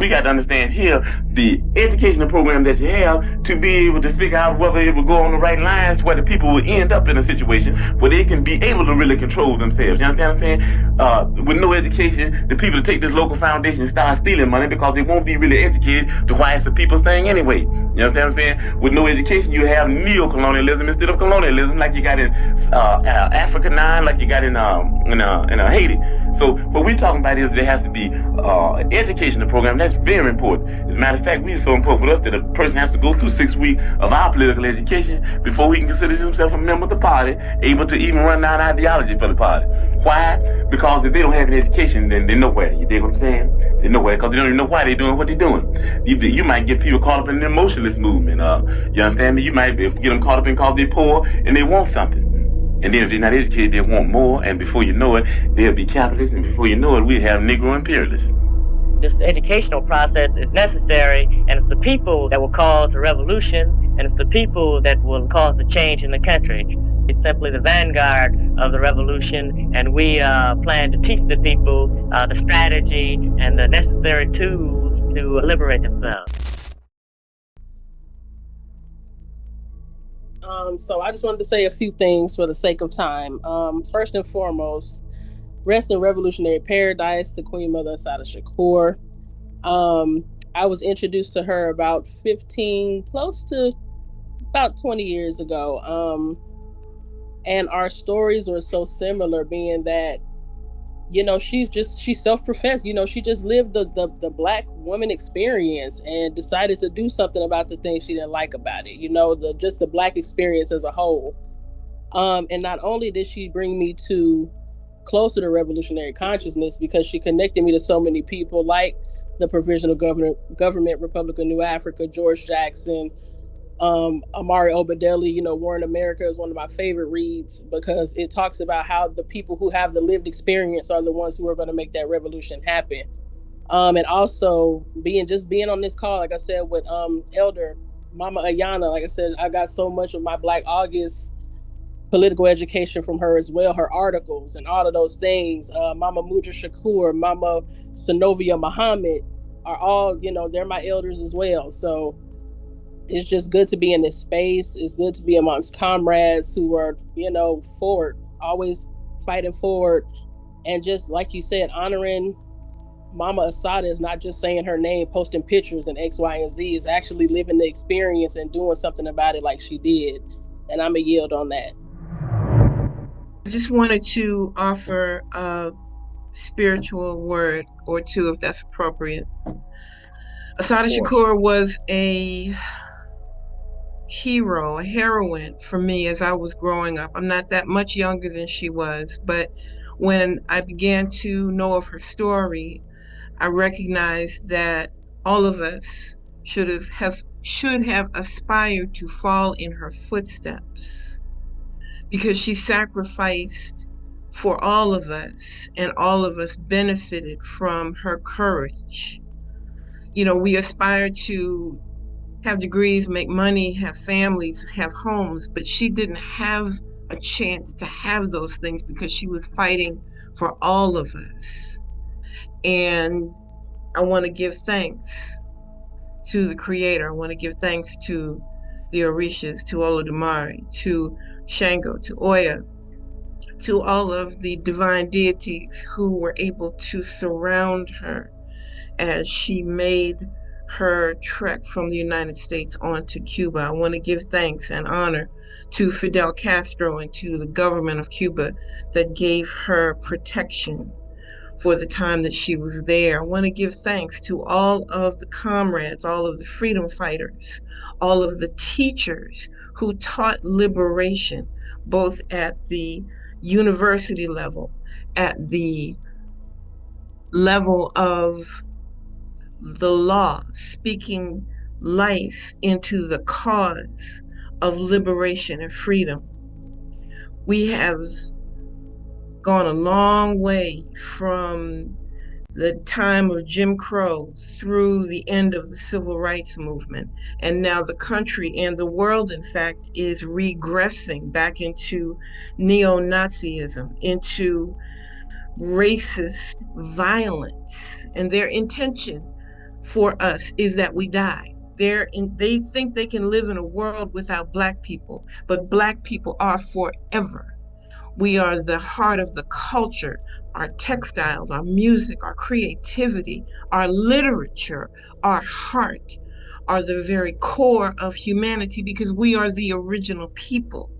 We got to understand here the educational program that you have to be able to figure out whether it will go on the right lines where the people will end up in a situation where they can be able to really control themselves. You understand what I'm saying? With no education, the people take this local foundation and start stealing money because they won't be really educated to why it's the people's thing anyway. You understand what I'm saying? With no education, you have neo-colonialism instead of colonialism, like you got in Africa 9, like you got in Haiti. So what we're talking about is there has to be educational program. That's very important. As a matter of fact, it's so important for us that a person has to go through 6 weeks of our political education before he can consider himself a member of the party, able to even run down ideology for the party. Why? Because if they don't have an education, then they're nowhere. You dig what I'm saying? They're nowhere because they don't even know why they're doing what they're doing. You might get people caught up in the emotionalist movement. You understand me? You might get them caught up in because they're poor and they want something. And then if they're not educated, they want more, and before you know it, they'll be capitalists, and before you know it, we have Negro imperialists. This educational process is necessary, and it's the people that will cause the revolution, and it's the people that will cause the change in the country. It's simply the vanguard of the revolution, and we plan to teach the people the strategy and the necessary tools to liberate themselves. So I just wanted to say a few things for the sake of time. First and foremost, rest in revolutionary paradise to Queen Mother Assata Shakur. I was introduced to her about 15, close to about 20 years ago. And our stories were so similar, being that, you know, she self-professed, you know, she just lived the Black woman experience and decided to do something about the things she didn't like about it, you know, the Black experience as a whole. And not only did she bring me closer to revolutionary consciousness, because she connected me to so many people like the Provisional Government Republic of New Africa, George Jackson, Amari Obadeli. You know, War in America is one of my favorite reads because it talks about how the people who have the lived experience are the ones who are going to make that revolution happen. And also being on this call, like I said, with Elder Mama Ayana, like I said, I got so much of my Black August political education from her as well, her articles and all of those things. Mama Mudra Shakur, Mama Sanovia Muhammad are all, you know, they're my elders as well. So it's just good to be in this space. It's good to be amongst comrades who are, you know, forward, always fighting forward. And just like you said, honoring Mama Assata is not just saying her name, posting pictures and X, Y, and Z. Is actually living the experience and doing something about it like she did. And I'm going to yield on that. I just wanted to offer a spiritual word or two, if that's appropriate. Assata Shakur was a hero, a heroine for me as I was growing up. I'm not that much younger than she was, but when I began to know of her story, I recognized that all of us should have aspired to fall in her footsteps, because she sacrificed for all of us, and all of us benefited from her courage. You know, we aspire to have degrees, make money, have families, have homes, but she didn't have a chance to have those things because she was fighting for all of us. And I want to give thanks to the Creator. I want to give thanks to the Orishas, to Olodumare, to Shango, to Oya, to all of the divine deities who were able to surround her as she made her trek from the United States onto Cuba. I want to give thanks and honor to Fidel Castro and to the government of Cuba that gave her protection for the time that she was there. I want to give thanks to all of the comrades, all of the freedom fighters, all of the teachers who taught liberation, both at the university level, at the level of the law, speaking life into the cause of liberation and freedom. We have gone a long way from the time of Jim Crow through the end of the civil rights movement. And now the country and the world, in fact, is regressing back into neo-Nazism, into racist violence. And their intention for us is that we die. They think they can live in a world without Black people, but Black people are forever. We are the heart of the culture, our textiles, our music, our creativity, our literature, our heart are the very core of humanity because we are the original people.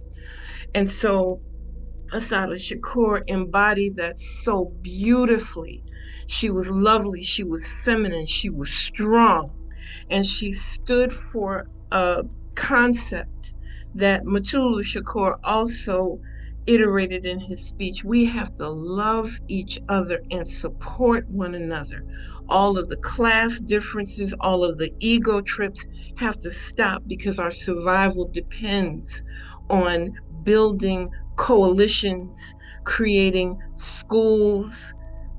And so Assata Shakur embodied that so beautifully. She was lovely, she was feminine, she was strong, and she stood for a concept that Mutulu Shakur also iterated in his speech. We have to love each other and support one another. All of the class differences, all of the ego trips have to stop because our survival depends on building coalitions, creating schools,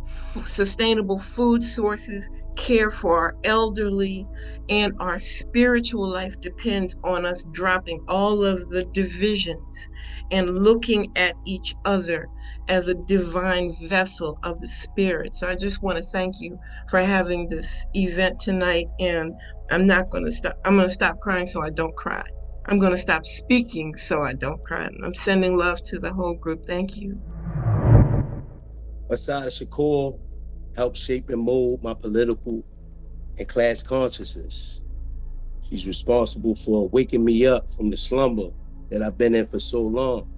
sustainable food sources, care for our elderly, and our spiritual life depends on us dropping all of the divisions and looking at each other as a divine vessel of the spirit. So I just want to thank you for having this event tonight. And I'm going to stop crying so I don't cry. I'm going to stop speaking so I don't cry. I'm sending love to the whole group. Thank you. Assata Shakur helped shape and mold my political and class consciousness. She's responsible for waking me up from the slumber that I've been in for so long.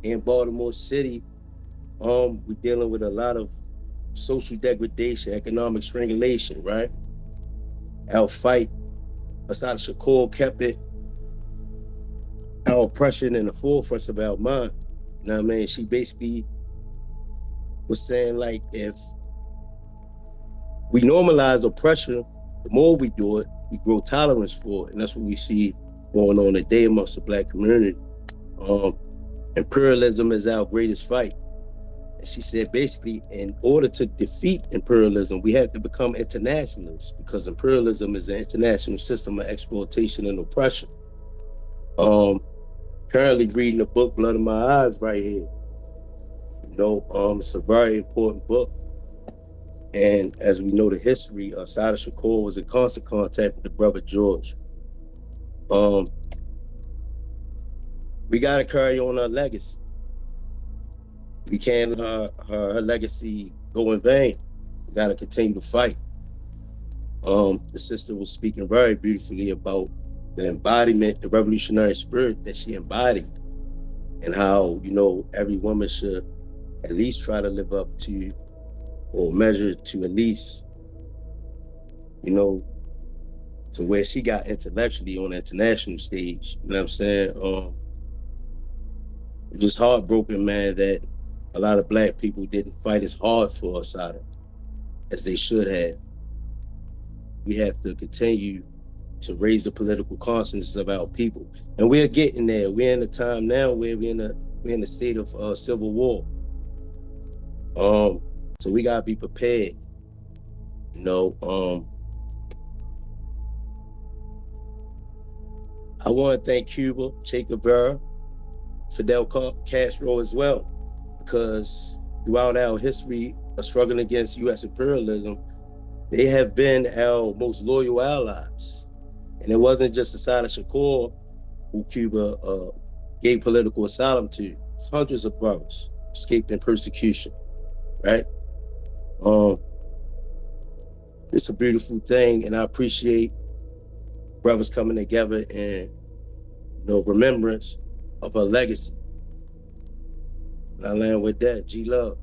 In Baltimore City, we're dealing with a lot of social degradation, economic strangulation, right? Our fight, Assata Shakur kept our oppression in the forefront of our mind. You know what I mean? She basically was saying, like, if we normalize oppression, the more we do it, we grow tolerance for it. And that's what we see going on today amongst the Black community. Imperialism is our greatest fight. And she said, basically, in order to defeat imperialism, we have to become internationalists, because imperialism is an international system of exploitation and oppression. Currently reading the book Blood in My Eyes right here. You know, it's a very important book. And as we know the history, Assata Shakur was in constant contact with the brother George. We gotta carry on our legacy. We can't let her legacy go in vain. We gotta continue to fight. The sister was speaking very beautifully about the embodiment, the revolutionary spirit that she embodied, and how, you know, every woman should at least try to live up to, or measure to at least, you know, to where she got intellectually on the international stage. You know what I'm saying? It's just heartbroken, man, that a lot of Black people didn't fight as hard for Assata as they should have. We have to continue to raise the political consciousness of our people. And we're getting there. We're in a time now where we're in a state of civil war. So we gotta be prepared. You know, I want to thank Cuba, Che Guevara, Fidel Castro as well, because throughout our history of struggling against U.S. imperialism, they have been our most loyal allies. And it wasn't just Assata Shakur who Cuba gave political asylum to. It's hundreds of brothers escaping persecution, right? It's a beautiful thing, and I appreciate brothers coming together in, you know, remembrance of her legacy. And I land with that. G-Love.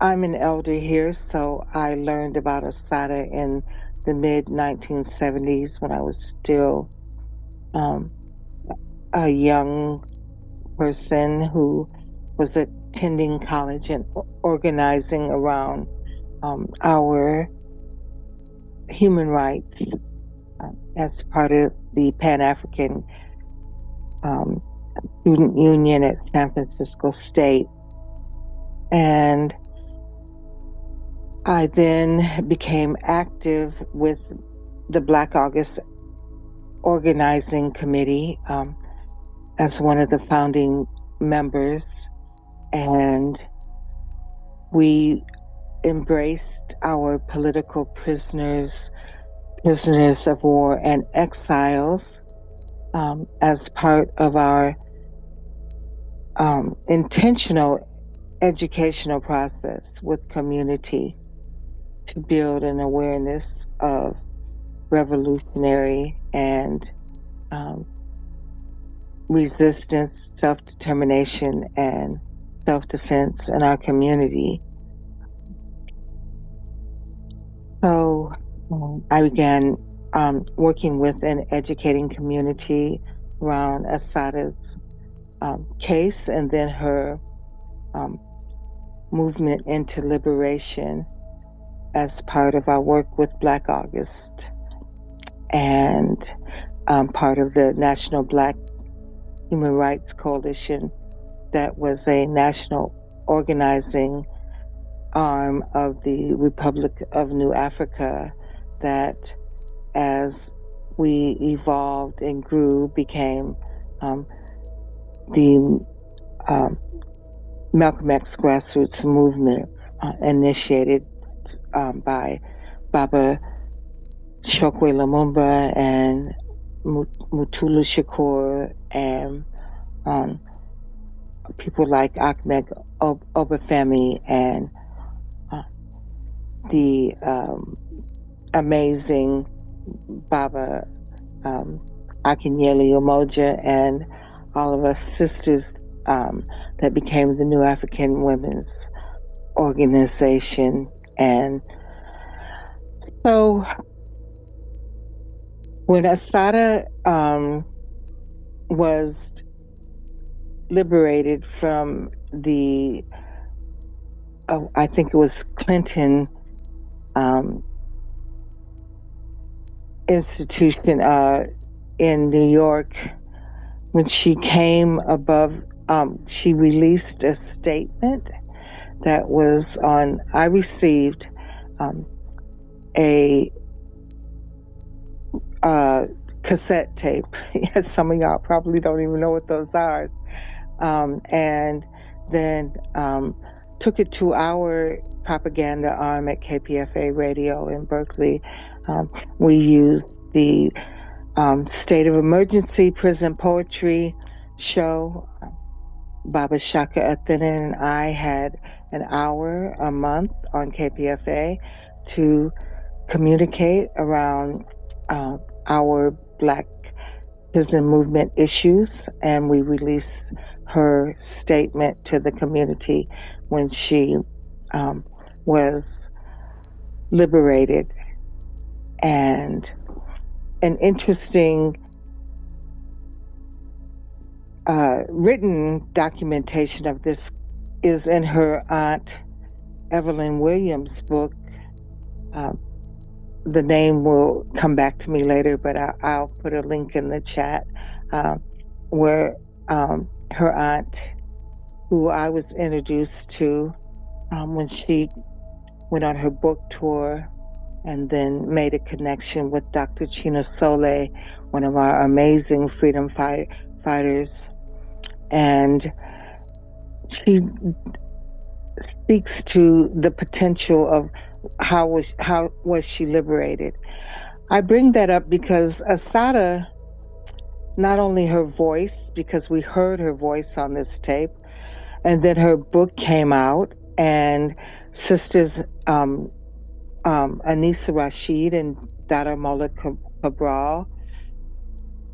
I'm an elder here, so I learned about Assata in the mid-1970s when I was still a young person who was attending college and organizing around our human rights as part of the Pan-African Student Union at San Francisco State. And I then became active with the Black August Organizing Committee as one of the founding members. And we embraced our political prisoners, prisoners of war, and exiles as part of our intentional educational process with community to build an awareness of revolutionary and resistance, self-determination, and self-defense in our community. So I began working with an educating community around Assata's case, and then her movement into liberation as part of our work with Black August and part of the National Black Human Rights Coalition that was a national organizing arm of the Republic of New Africa that, as we evolved and grew, became the Malcolm X grassroots movement initiated by Baba Shakur Lumumba and Mutulu Shakur and people like Ahmed Obafemi and the amazing Baba Akinyele Umoja and all of us sisters that became the New African Women's Organization. And so when Assata was liberated from the, I think it was Clinton institution in New York, when she came above, she released a statement that was on, I received a cassette tape. Some of y'all probably don't even know what those are. And then took it to our propaganda arm at KPFA Radio in Berkeley. We used the State of Emergency Prison Poetry show. Baba Shaka Athena and I had an hour a month on KPFA to communicate around our Black prison movement issues, and we released her statement to the community when she was liberated. And an interesting written documentation of this is in her aunt Evelyn Williams' book. The name will come back to me later, but I'll put a link in the chat where her aunt, who I was introduced to when she went on her book tour and then made a connection with Dr. Chino Sole, one of our amazing freedom fighters. And she speaks to the potential of how was she liberated. I bring that up because Assata, not only her voice, because we heard her voice on this tape, and then her book came out, and sisters Anissa Rashid and Dada Mola Cabral,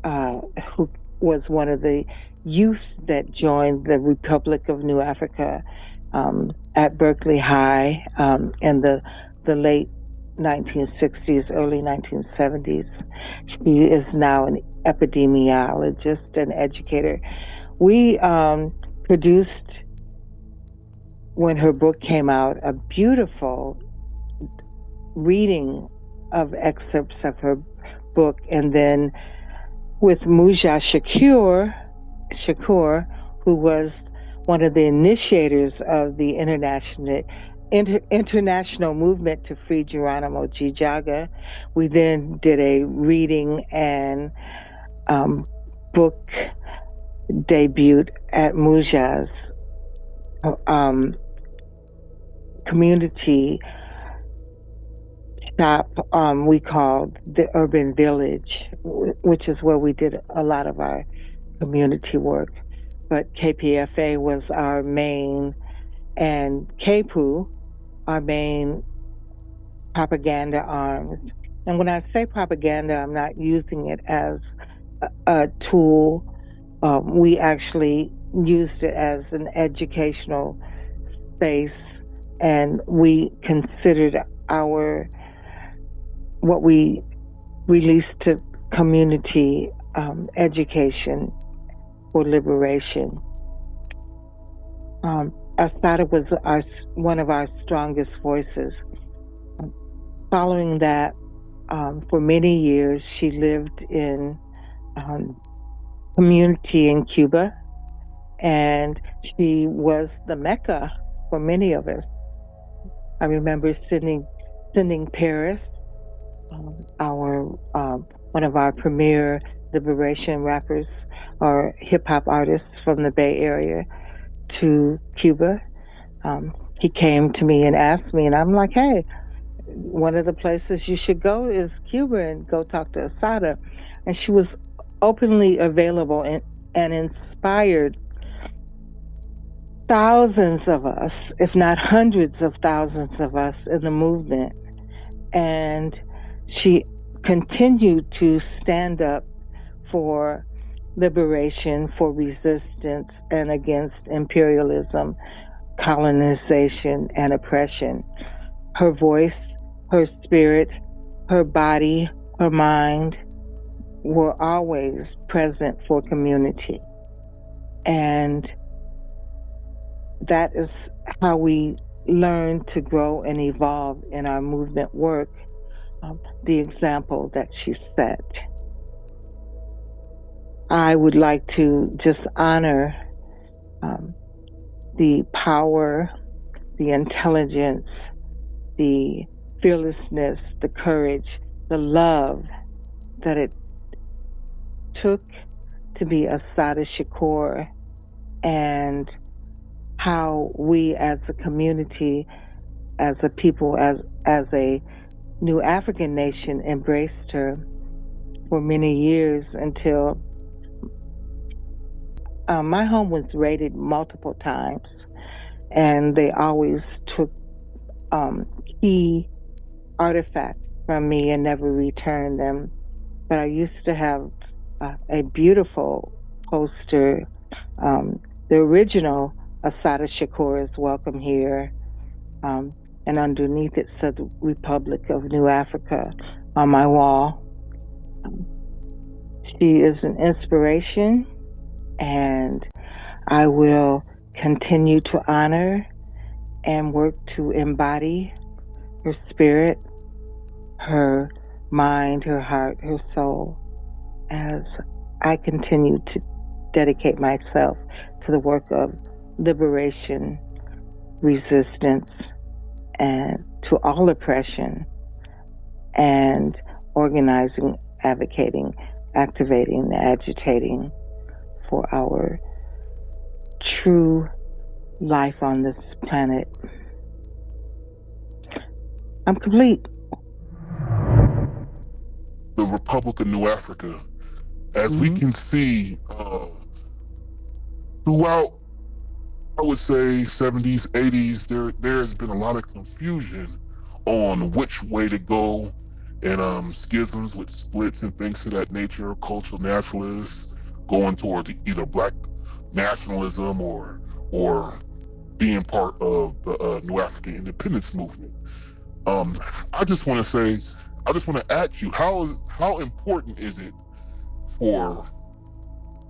who was one of the youth that joined the Republic of New Africa at Berkeley High in the late 1960s, early 1970s. She is now an epidemiologist and educator. We produced, when her book came out, a beautiful reading of excerpts of her book, and then with Muja Shakur, who was one of the initiators of the international movement to free Geronimo G. Jaga, we then did a reading and book debut at Muja's community shop we called the Urban Village, which is where we did a lot of our community work. But KPFA was our main, and KPU, our main propaganda arms. And when I say propaganda, I'm not using it as a tool. We actually used it as an educational space, and we considered what we released to community education for liberation. Assata was one of our strongest voices. Following that, for many years, she lived in community in Cuba, and she was the Mecca for many of us. I remember sending Paris, one of our premier liberation rappers or hip hop artists from the Bay Area, to Cuba. He came to me and asked me, and I'm like, hey, one of the places you should go is Cuba, and go talk to Assata. And she was openly available and inspired thousands of us, if not hundreds of thousands of us in the movement. And she continued to stand up for liberation, for resistance, and against imperialism, colonization, and oppression. Her voice, her spirit, her body, her mind were always present for community. And that is how we learn to grow and evolve in our movement work, the example that she set. I would like to just honor the power, the intelligence, the fearlessness, the courage, the love that it took to be Assata Shakur, and how we as a community, as a people, as a new African nation embraced her for many years until my home was raided multiple times, and they always took key artifacts from me and never returned them. But I used to have a beautiful poster. The original Assata Shakur is welcome here. And underneath it said Republic of New Africa on my wall. She is an inspiration, and I will continue to honor and work to embody her spirit, her mind, her heart, her soul, as I continue to dedicate myself to the work of liberation, resistance, and to all oppression, and organizing, advocating, activating, agitating for our true life on this planet. I'm complete. The Republic of New Africa, as we can see throughout, I would say 70s, 80s, there has been a lot of confusion on which way to go, and schisms with splits and things of that nature, cultural nationalists going towards either black nationalism or being part of the New African independence movement. I just want to ask you, how important is it for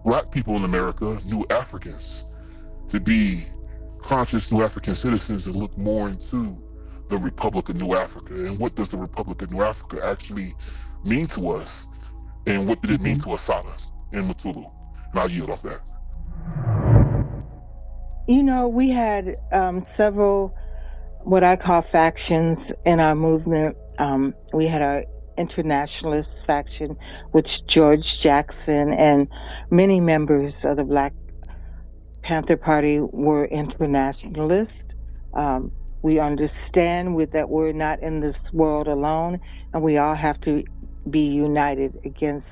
black people in America, New Africans, to be conscious New African citizens and look more into the Republic of New Africa? And what does the Republic of New Africa actually mean to us? And what did it mean to Assata and Mutulu? And I'll yield off that. You know, we had several what I call factions in our movement. We had our internationalist faction, which George Jackson and many members of the Black Panther Party were internationalists. We understand that we're not in this world alone, and we all have to be united against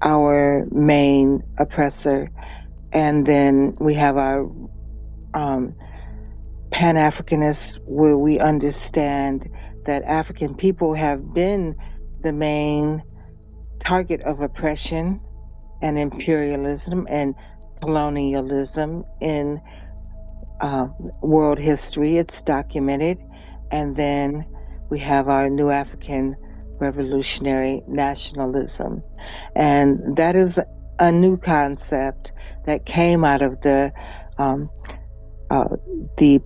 our main oppressor. And then we have our Pan-Africanists, where we understand that African people have been the main target of oppression and imperialism and colonialism in world history. It's documented. And then we have our New African Revolutionary Nationalism. And that is a new concept that came out of the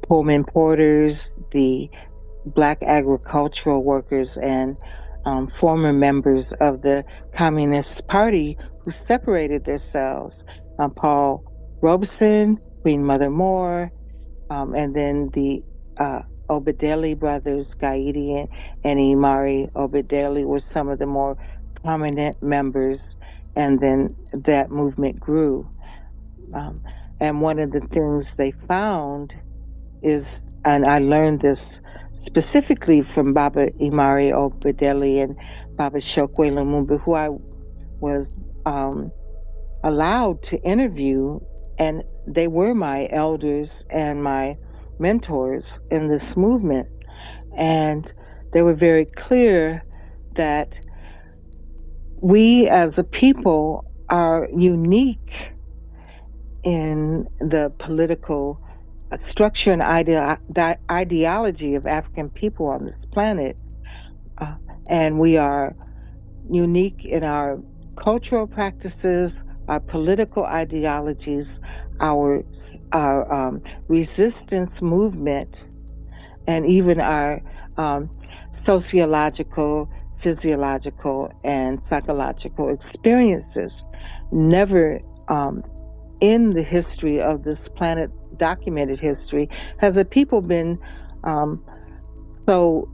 Pullman Porters, the Black agricultural workers, and former members of the Communist Party who separated themselves. Paul Robeson, Queen Mother Moore, and then the Obadeli brothers, Gaidi and Imari Obadeli, were some of the more prominent members, and then that movement grew. And one of the things they found is, and I learned this specifically from Baba Imari Obadeli and Baba Shokwe Lumumba, who I was allowed to interview, and they were my elders and my mentors in this movement. And they were very clear that we as a people are unique in the political structure and ideology of African people on this planet. And we are unique in our cultural practices, our political ideologies, our resistance movement, and even our sociological, physiological, and psychological experiences. Never in the history of this planet, documented history, has a people been so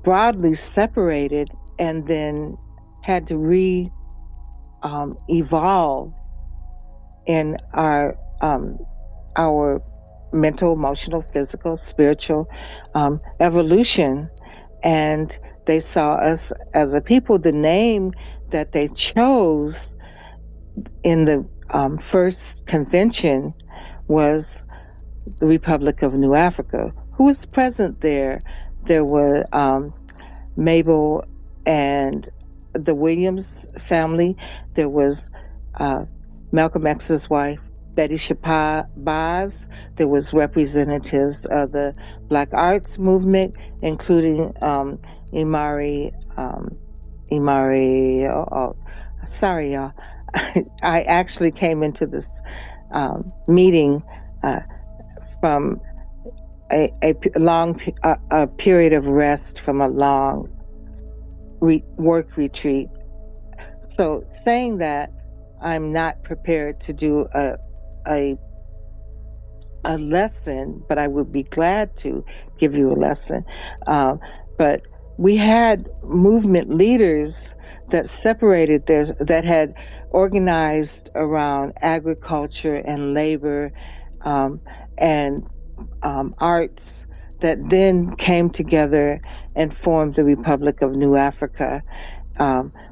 broadly separated and then had to evolve in our mental, emotional, physical, spiritual evolution. And they saw us as a people. The name that they chose in the first convention was the Republic of New Africa. Who was present there? There were Mabel and the Williams family. There was Malcolm X's wife, Betty Shabazz. There was representatives of the Black Arts Movement, including Imari. Sorry, y'all. I actually came into this meeting from a long period of rest from a long work retreat. So saying that, I'm not prepared to do a lesson, but I would be glad to give you a lesson. But we had movement leaders that separated that had organized around agriculture and labor and arts, that then came together and formed the Republic of New Africa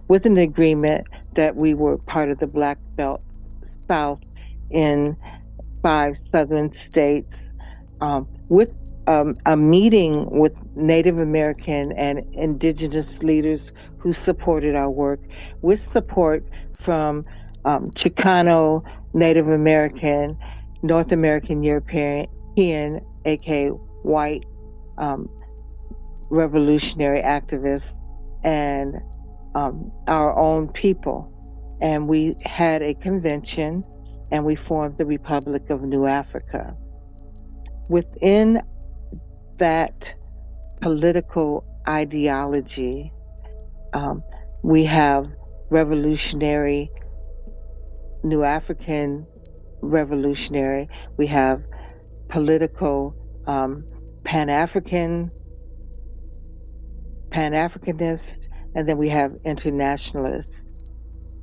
with an agreement that we were part of the Black Belt South in 5 southern states, with a meeting with Native American and indigenous leaders who supported our work, with support from Chicano, Native American, North American, European, aka white revolutionary activists, and our own people. And we had a convention, and we formed the Republic of New Africa. Within that political ideology, we have revolutionary, New African revolutionary, we have political Pan-Africanist, and then we have internationalists.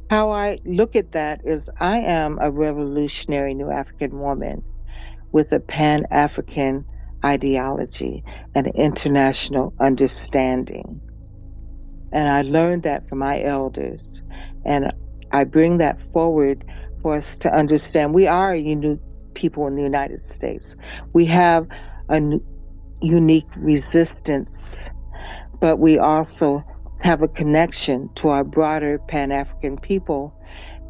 How I look at that is I am a revolutionary New African woman with a Pan-African ideology and international understanding. And I learned that from my elders. And I bring that forward for us to understand we are a unique people in the United States. We have a unique resistance, but we also have a connection to our broader Pan-African people.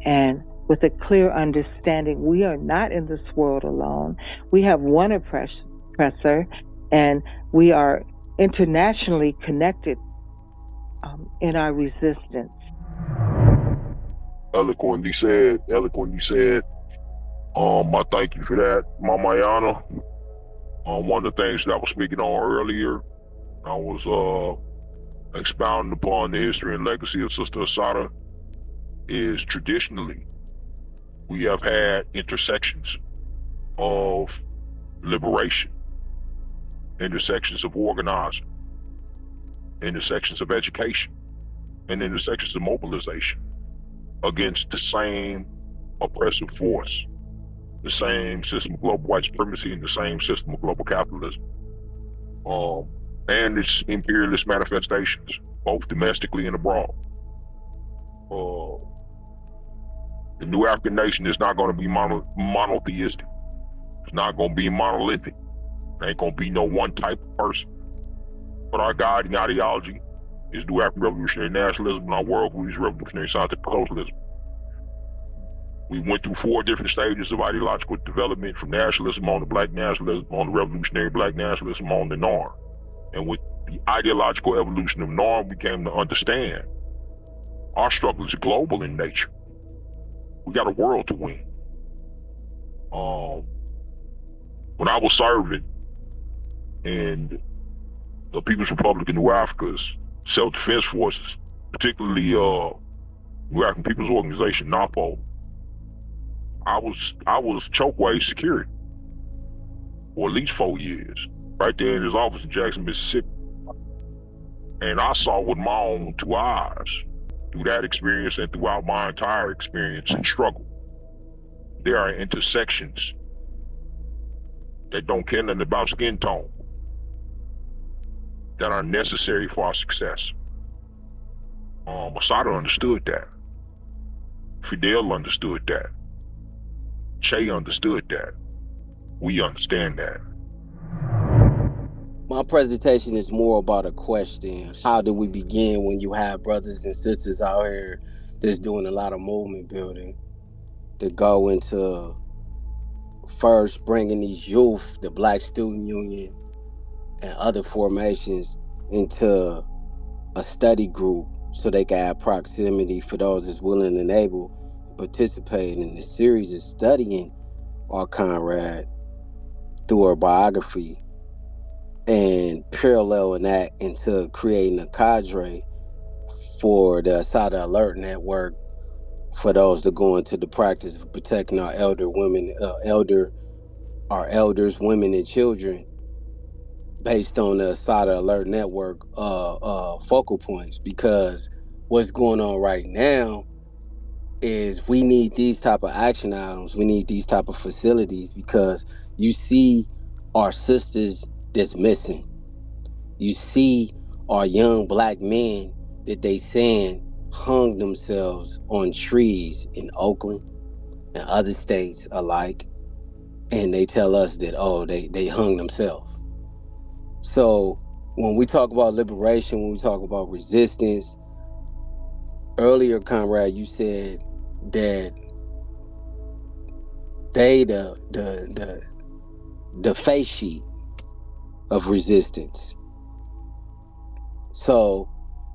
And with a clear understanding, we are not in this world alone. We have one oppressor, and we are internationally connected in our resistance. Eloquently said. I thank you for that, Mama Yana. One of the things that I was speaking on earlier, I was expounding upon the history and legacy of Sister Assata, is traditionally we have had intersections of liberation, intersections of organizing, intersections of education, and intersections of mobilization against the same oppressive force, the same system of global white supremacy and the same system of global capitalism, and its imperialist manifestations, both domestically and abroad. The new African nation is not going to be monotheistic. It's not going to be monolithic. It ain't going to be no one type of person. But our guiding ideology is new African revolutionary nationalism, and our worldview is revolutionary scientific socialism. We went through 4 different stages of ideological development, from nationalism on to black nationalism, on to revolutionary black nationalism, on to norm. And with the ideological evolution of norm, we came to understand our struggle is global in nature. We got a world to win. When I was serving in the People's Republic of New Africa's self-defense forces, particularly New African People's Organization, NAPO, I was Chokeway security for at least 4 years, right there in his office in Jackson, Mississippi. And I saw with my own 2 eyes, through that experience and throughout my entire experience and struggle, there are intersections that don't care nothing about skin tone that are necessary for our success. Assata understood that. Fidel understood that. Che understood that. We understand that. My presentation is more about a question. How do we begin when you have brothers and sisters out here that's doing a lot of movement building to go into first bringing these youth, the Black Student Union and other formations into a study group so they can have proximity for those that's willing and able to participate in the series of studying our comrade through her biography and paralleling that into creating a cadre for the Assata Alert Network for those that go into the practice of protecting our our elders, women, and children, based on the Assata Alert Network focal points. Because what's going on right now is we need these type of action items. We need these type of facilities, because you see our sisters that's missing. You see our young Black men that they saying hung themselves on trees in Oakland and other states alike, and they tell us that, oh, they hung themselves. So when we talk about liberation, when we talk about resistance, earlier, comrade, you said that they the face sheet of resistance. So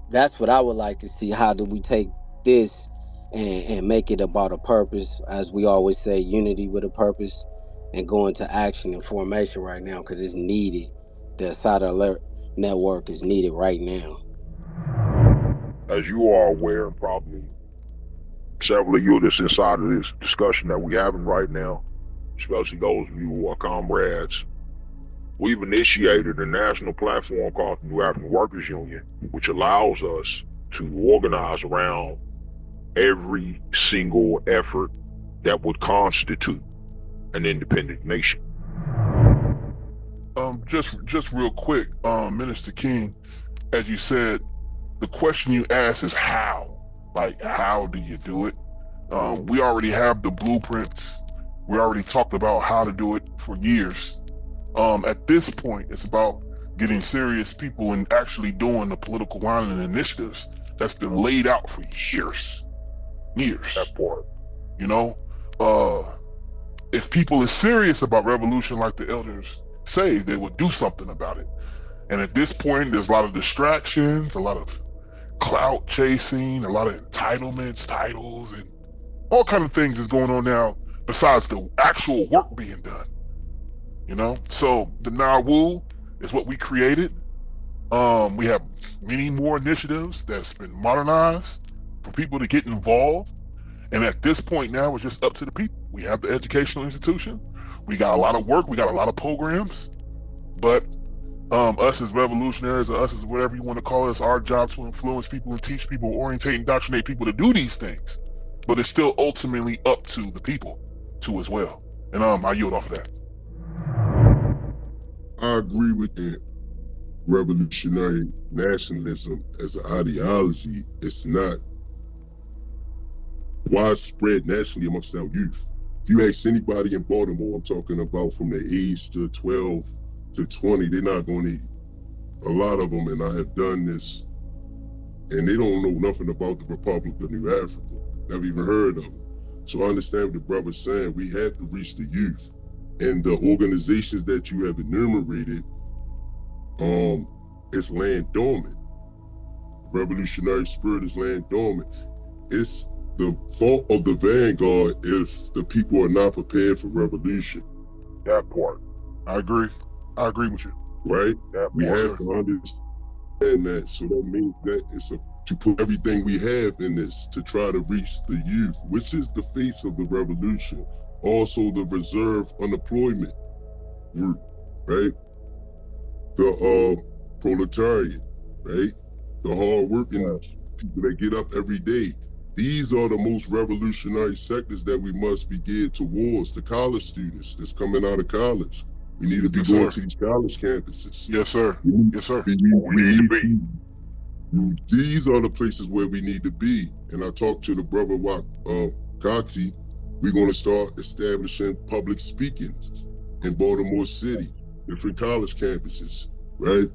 that's what I would like to see. How do we take this and make it about a purpose? As we always say, unity with a purpose, and go into action and formation right now, because it's needed. The Assata Alert Network is needed right now. As you are aware, and probably several of you that's inside of this discussion that we're having right now, especially those of you who are comrades, we've initiated a national platform called the New African Workers Union, which allows us to organize around every single effort that would constitute an independent nation. Just real quick, Minister King, as you said, the question you asked is how. Like, how do you do it? We already have the blueprints. We already talked about how to do it for years. At this point, it's about getting serious people and actually doing the political line and initiatives that's been laid out for years. That part. You know, if people are serious about revolution, like the elders say, they would do something about it. And at this point, there's a lot of distractions, a lot of clout chasing, a lot of entitlements, titles, and all kind of things is going on now besides the actual work being done. You know, so the Nawu is what we created. We have many more initiatives that's been modernized for people to get involved. And at this point now, it's just up to the people. We have the educational institution. We got a lot of work. We got a lot of programs. But us as revolutionaries, or us as whatever you want to call us, our job to influence people and teach people, orientate and indoctrinate people to do these things. But it's still ultimately up to the people too as well. And I yield off of that. I agree with that. Revolutionary nationalism as an ideology is not widespread nationally amongst our youth. If you ask anybody in Baltimore, I'm talking about from the age to 12 to 20, they're not going to, a lot of them, and I have done this, and they don't know nothing about the Republic of New Africa, never even heard of it. So I understand what the brother's saying. We have to reach the youth. And the organizations that you have enumerated, it's laying dormant. Revolutionary spirit is laying dormant. It's the fault of the vanguard if the people are not prepared for revolution. That part. I agree with you. Right? That we part. have to understand that. So that means that it's to put everything we have in this to try to reach the youth, which is the face of the revolution. Also the reserve unemployment group, right? The proletariat, right? The hard-working people that get up every day. These are the most revolutionary sectors that we must be geared towards. The college students that's coming out of college. We need to be going to these college campuses. Yes, sir. Yes, sir. We need to be. These are the places where we need to be. And I talked to the brother Coxie. We're going to start establishing public speaking in Baltimore City, different college campuses, right?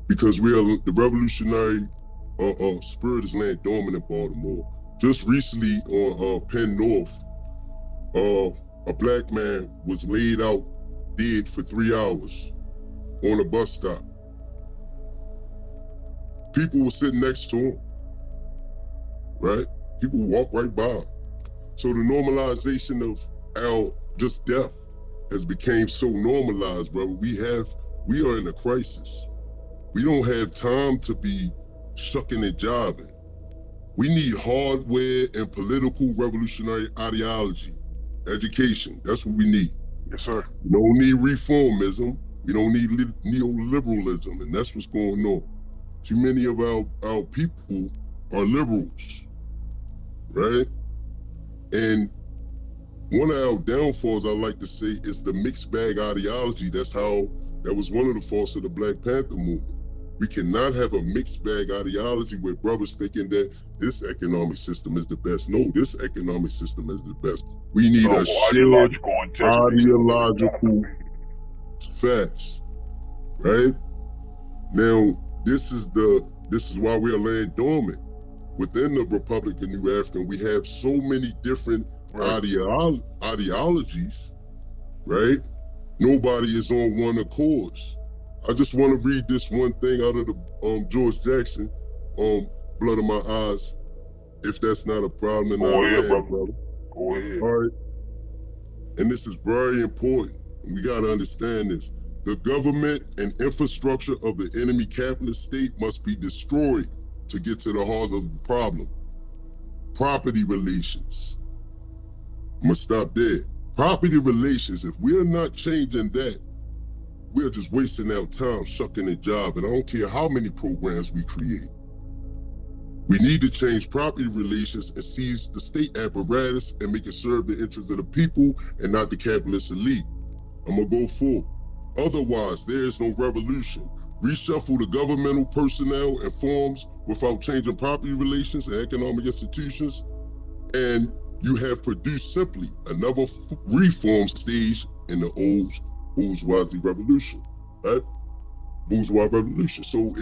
Because the revolutionary spirit is laying dormant in Baltimore. Just recently on Penn North, a black man was laid out dead for 3 hours on a bus stop. People were sitting next to him, right? People walk right by. So the normalization of our just death has become so normalized, brother. We are in a crisis. We don't have time to be shucking and jiving. We need hardware and political revolutionary ideology, education. That's what we need. Yes, sir. We don't need reformism. We don't need neoliberalism, and that's what's going on. Too many of our people are liberals, right? And one of our downfalls, I like to say, is the mixed bag ideology. That was one of the faults of the Black Panther movement. We cannot have a mixed bag ideology where brothers thinking that this economic system is the best. No, this economic system is the best. We need a shared ideological facts, right? Now, this is why we are laying dormant. Within the Republic of New Africa, we have so many different ideologies, right? Nobody is on one accord. I just want to read this one thing out of the George Jackson, Blood of My Eyes, if that's not a problem. Go ahead, brother. Go ahead. All right. And this is very important. We got to understand this. The government and infrastructure of the enemy capitalist state must be destroyed to get to the heart of the problem. Property relations. I'm gonna stop there. Property relations, if we're not changing that, we're just wasting our time shucking and jiving. I don't care how many programs we create. We need to change property relations and seize the state apparatus and make it serve the interests of the people and not the capitalist elite. I'm gonna go full. Otherwise, there is no revolution. Reshuffle the governmental personnel and forms without changing property relations and economic institutions, and you have produced simply another reform stage in the old bourgeoisie revolution, right? Bourgeois revolution. So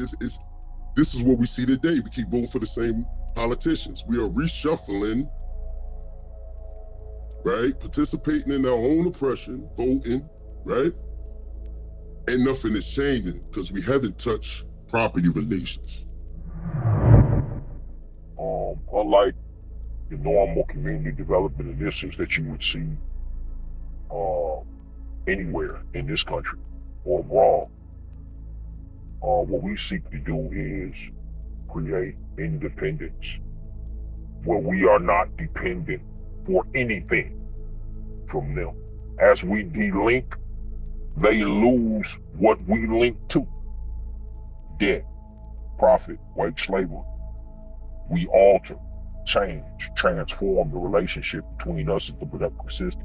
this is what we see today. We keep voting for the same politicians. We are reshuffling, right? Participating in our own oppression, voting, right? And nothing is changing because we haven't touched property relations. Unlike the normal community development initiatives that you would see anywhere in this country or abroad, what we seek to do is create independence where we are not dependent for anything from them. As we delink, they lose what we link to. Debt, profit, white slavery. We alter, change, transform the relationship between us and the productive system.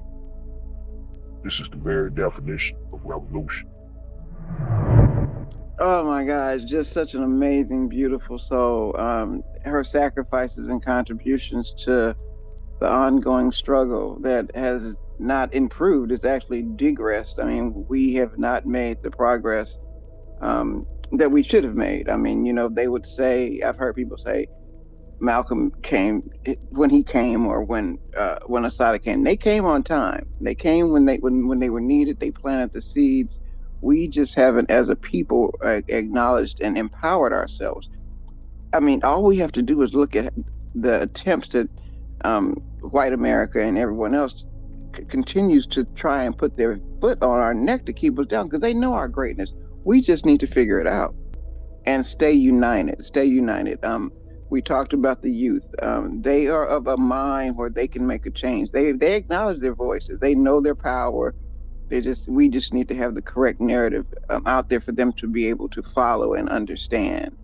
This is the very definition of revolution. Oh my gosh, just such an amazing, beautiful soul. Her sacrifices and contributions to the ongoing struggle that has not improved, it's actually digressed. I mean, we have not made the progress that we should have made. I mean, you know, they would say, I've heard people say, Malcolm came when he came, or when Assata came. They came on time. They came when they were needed. They planted the seeds. We just haven't, as a people, acknowledged and empowered ourselves. I mean, all we have to do is look at the attempts that white America and everyone else continues to try and put their foot on our neck to keep us down, because they know our greatness. We just need to figure it out and stay united. Stay united. We talked about the youth. They are of a mind where they can make a change. They acknowledge their voices. They know their power. We just need to have the correct narrative out there for them to be able to follow and understand.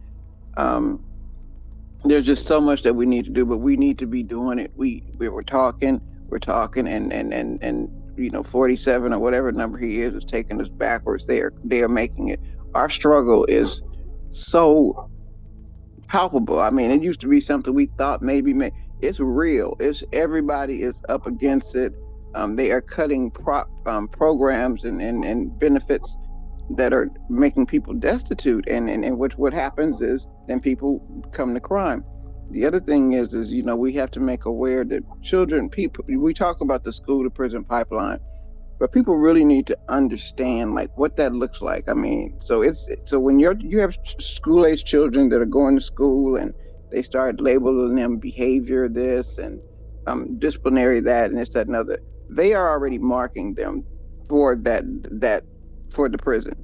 There's just so much that we need to do, but we need to be doing it. We're talking, and you know, 47 or whatever number he is taking us backwards. They are making it. Our struggle is so palpable. I mean, it used to be something we thought maybe it's real. It's everybody is up against it. They are cutting programs and benefits that are making people destitute, and what happens is then people come to crime. The other thing is you know, we have to make aware that people, we talk about the school to prison pipeline, but people really need to understand like what that looks like. I mean, so when you have school age children that are going to school and they start labeling them behavior this and disciplinary that and this, that, and other, they are already marking them for that for the prison.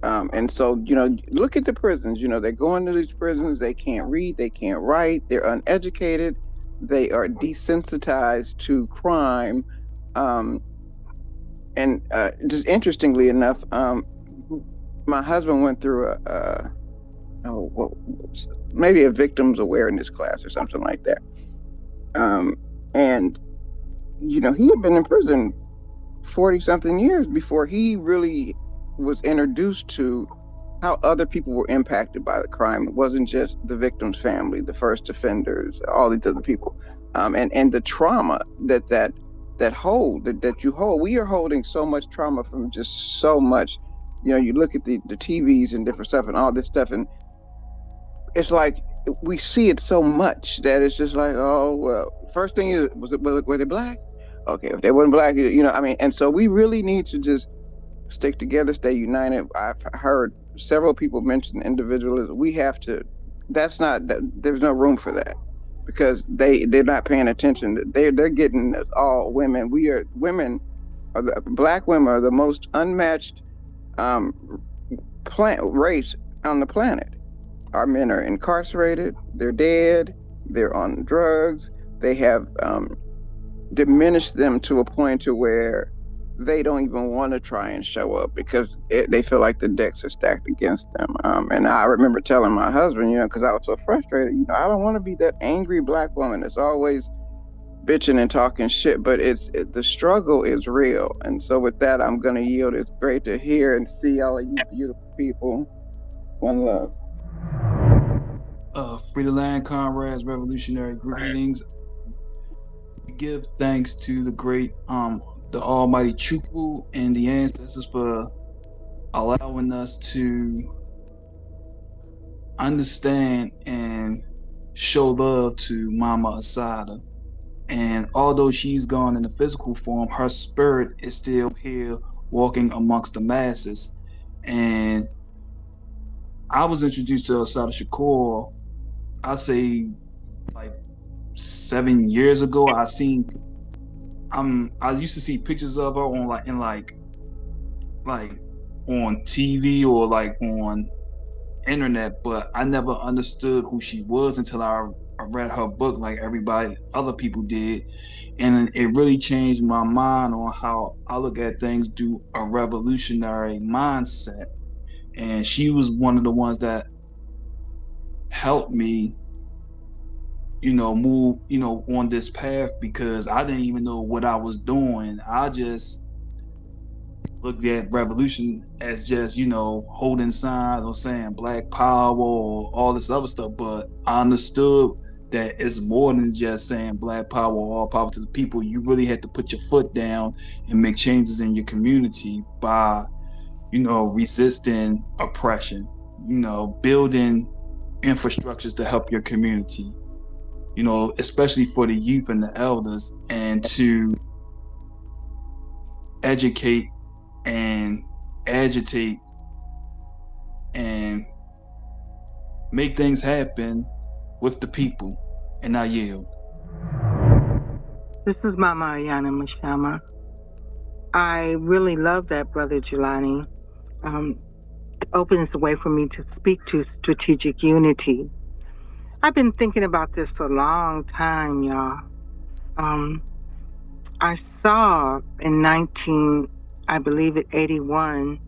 And so, you know, look at the prisons. You know, they're going to these prisons. They can't read. They can't write. They're uneducated. They are desensitized to crime. And just interestingly enough, my husband went through maybe a victims awareness class or something like that. And, you know, he had been in prison 40-something years before he really was introduced to how other people were impacted by the crime. It wasn't just the victim's family, the first offenders, all these other people, and the trauma that you hold. We are holding so much trauma from just so much. You know, you look at the TVs and different stuff and all this stuff, and it's like we see it so much that it's just like, oh well. First thing is, were they black? Okay, if they weren't black, you know, I mean, and so we really need to just stick together, stay united. I've heard several people mention individualism. We have to. There's no room for that, because they're not paying attention. They're getting all women. Black women are the most unmatched race on the planet. Our men are incarcerated. They're dead. They're on drugs. They have diminished them to a point to where they don't even want to try and show up because they feel like the decks are stacked against them. And I remember telling my husband, you know, because I was so frustrated, you know, I don't want to be that angry black woman that's always bitching and talking shit, but the struggle is real. And so with that, I'm going to yield. It's great to hear and see all of you beautiful people. One love. Free the land, comrades, revolutionary greetings. We give thanks to the great, the almighty Chukwu and the ancestors for allowing us to understand and show love to Mama Assata. And although she's gone in the physical form, her spirit is still here walking amongst the masses. And I was introduced to Assata Shakur, I say like 7 years ago. I used to see pictures of her on like on TV or like on internet, but I never understood who she was until I read her book like other people did. And it really changed my mind on how I look at things through a revolutionary mindset. And she was one of the ones that helped me, move, on this path, because I didn't even know what I was doing. I just looked at revolution as just, holding signs or saying Black Power or all this other stuff. But I understood that it's more than just saying Black Power or all power to the people. You really had to put your foot down and make changes in your community by, resisting oppression, building infrastructures to help your community, especially for the youth and the elders, and to educate and agitate and make things happen with the people. And I yield. This is Mama Ayana Mashama. I really love that, Brother Jelani. It opens the way for me to speak to strategic unity. I've been thinking about this for a long time, y'all. I saw in 1981,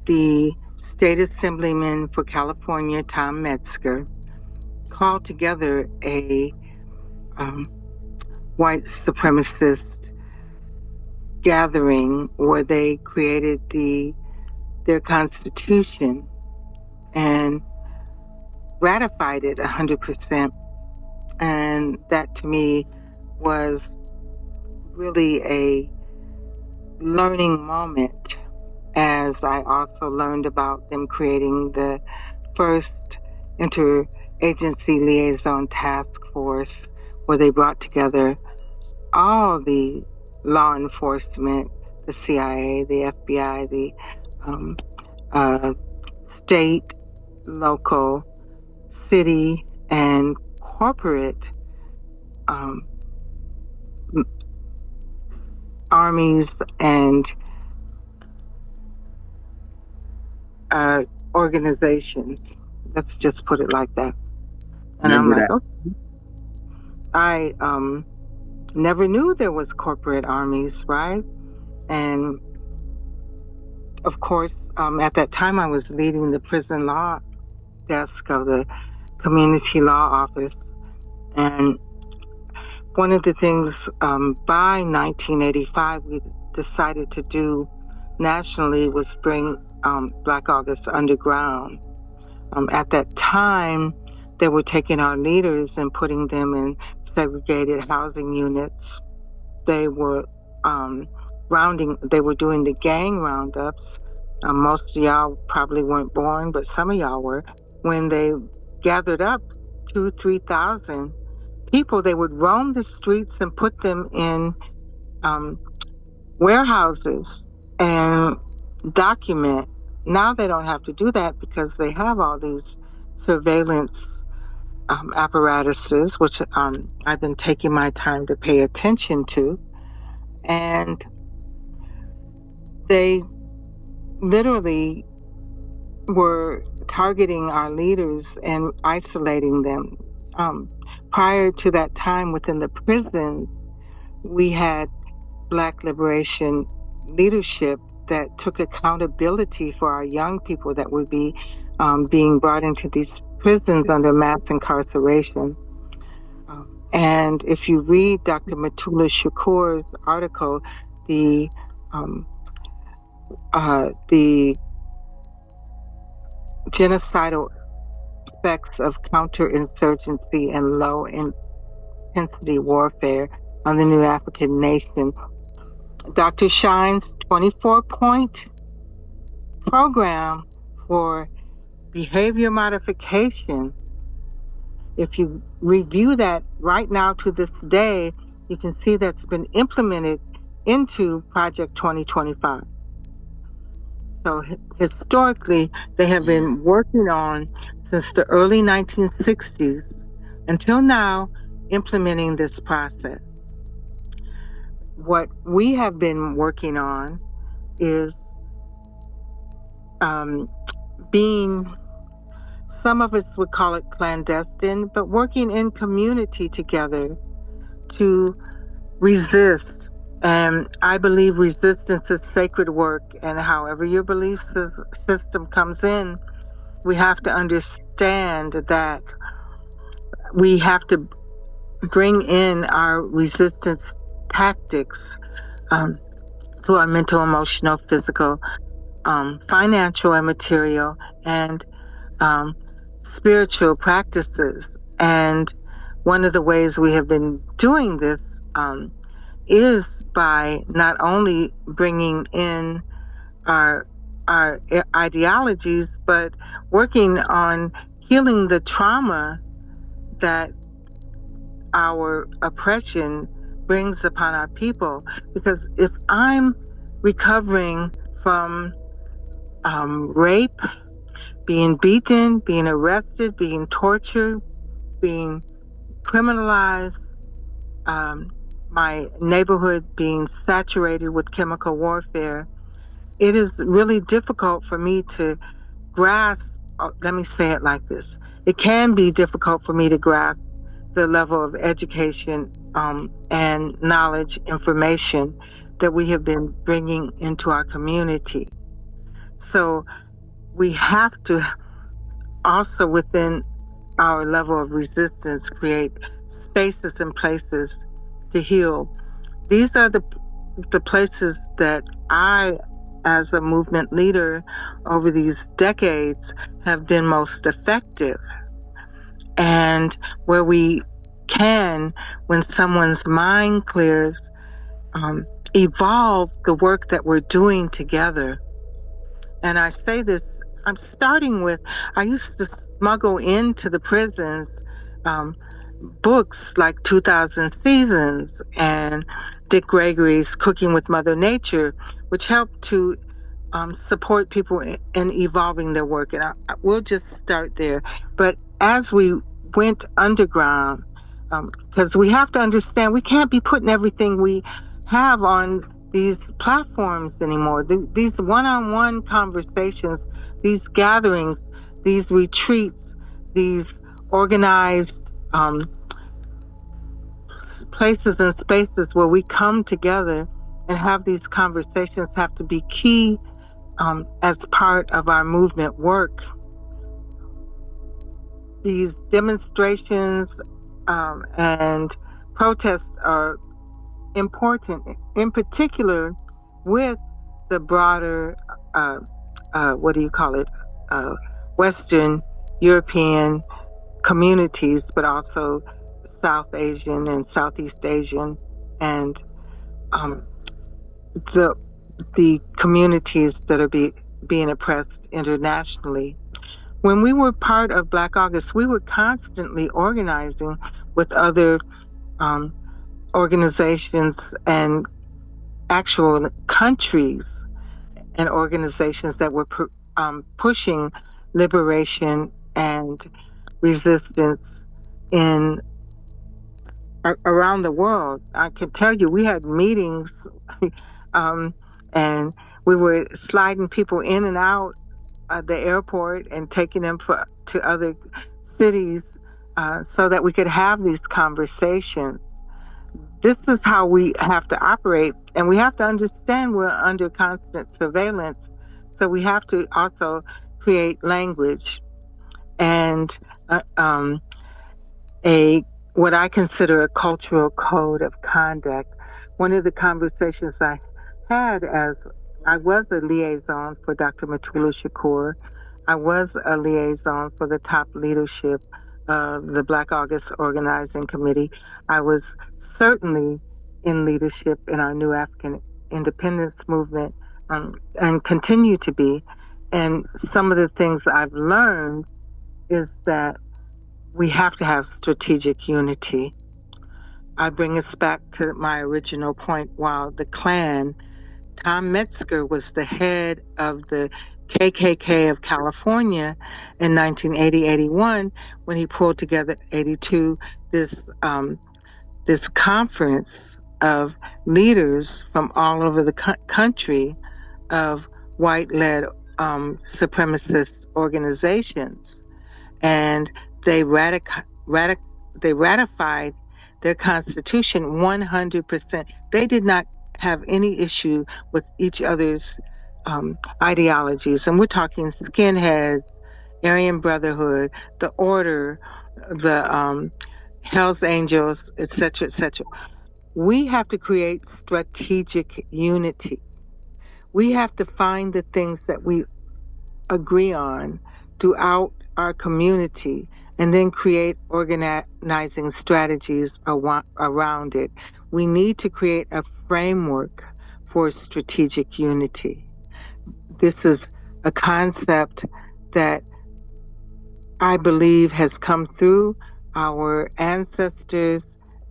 the State Assemblyman for California, Tom Metzger, called together a white supremacist gathering where they created their constitution and ratified it 100%. And that to me was really a learning moment, as I also learned about them creating the first interagency liaison task force, where they brought together all the law enforcement, the CIA, the FBI, the state, local, city, and corporate armies and organizations. Let's just put it like that. And I'm like, okay. I never knew there was corporate armies, right? And of course, at that time I was leading the prison law desk of the community law office. And one of the things by 1985 we decided to do nationally was bring Black August underground. At that time, they were taking our leaders and putting them in segregated housing units. They were they were doing the gang roundups. Most of y'all probably weren't born, but some of y'all were. When they gathered up 2,000-3,000 people, they would roam the streets and put them in warehouses and document. Now they don't have to do that because they have all these surveillance apparatuses, which I've been taking my time to pay attention to. And they literally were targeting our leaders and isolating them. Prior to that time, within the prisons, we had Black liberation leadership that took accountability for our young people that would be being brought into these prisons under mass incarceration. And if you read Dr. Matula Shakur's article, the genocidal effects of counterinsurgency and low-intensity warfare on the new African nation, Dr. Shine's 24-point program for behavior modification, if you review that right now to this day, you can see that's been implemented into Project 2025. So historically, they have been working on since the early 1960s until now, implementing this process. What we have been working on is being, some of us would call it clandestine, but working in community together to resist. And I believe resistance is sacred work, and however your belief system comes in, we have to understand that we have to bring in our resistance tactics to our mental, emotional, physical, financial and material, and spiritual practices. And one of the ways we have been doing this is by not only bringing in our ideologies, but working on healing the trauma that our oppression brings upon our people. Because if I'm recovering from rape, being beaten, being arrested, being tortured, being criminalized, my neighborhood being saturated with chemical warfare, it is really difficult for me to grasp, let me say it like this, it can be difficult for me to grasp the level of education and knowledge, information that we have been bringing into our community. So we have to also, within our level of resistance, create spaces and places to heal. These are the places that I, as a movement leader over these decades, have been most effective. And where we can, when someone's mind clears, evolve the work that we're doing together. And I say this, I'm starting with, I used to smuggle into the prisons books like 2000 Seasons and Dick Gregory's Cooking with Mother Nature, which helped to support people in evolving their work. And we'll just start there. But as we went underground, because we have to understand we can't be putting everything we have on these platforms anymore. These one-on-one conversations, these gatherings, these retreats, these organized places and spaces where we come together and have these conversations have to be key as part of our movement work. These demonstrations and protests are important, in particular with the broader, Western European communities, but also South Asian and Southeast Asian, and the communities that are being oppressed internationally. When we were part of Black August, we were constantly organizing with other organizations and actual countries and organizations that were pushing liberation and resistance around the world. I can tell you, we had meetings and we were sliding people in and out of the airport and taking them to other cities so that we could have these conversations. This is how we have to operate, and we have to understand we're under constant surveillance, so we have to also create language and what I consider a cultural code of conduct. One of the conversations I had as I was a liaison for Dr. Matula Shakur, I was a liaison for the top leadership of the Black August Organizing Committee. I was certainly in leadership in our New African Independence Movement, and continue to be. And some of the things I've learned is that we have to have strategic unity. I bring us back to my original point. While the Klan, Tom Metzger was the head of the KKK of California in 1980-81 when he pulled together 82 this conference of leaders from all over the country of white-led supremacist organizations, and they ratified their constitution 100%. They did not have any issue with each other's ideologies, and we're talking skinheads, Aryan Brotherhood, the Order, the Hells Angels, etc., etc. We have to create strategic unity. We have to find the things that we agree on throughout our community and then create organizing strategies around it. We need to create a framework for strategic unity. This is a concept that I believe has come through our ancestors,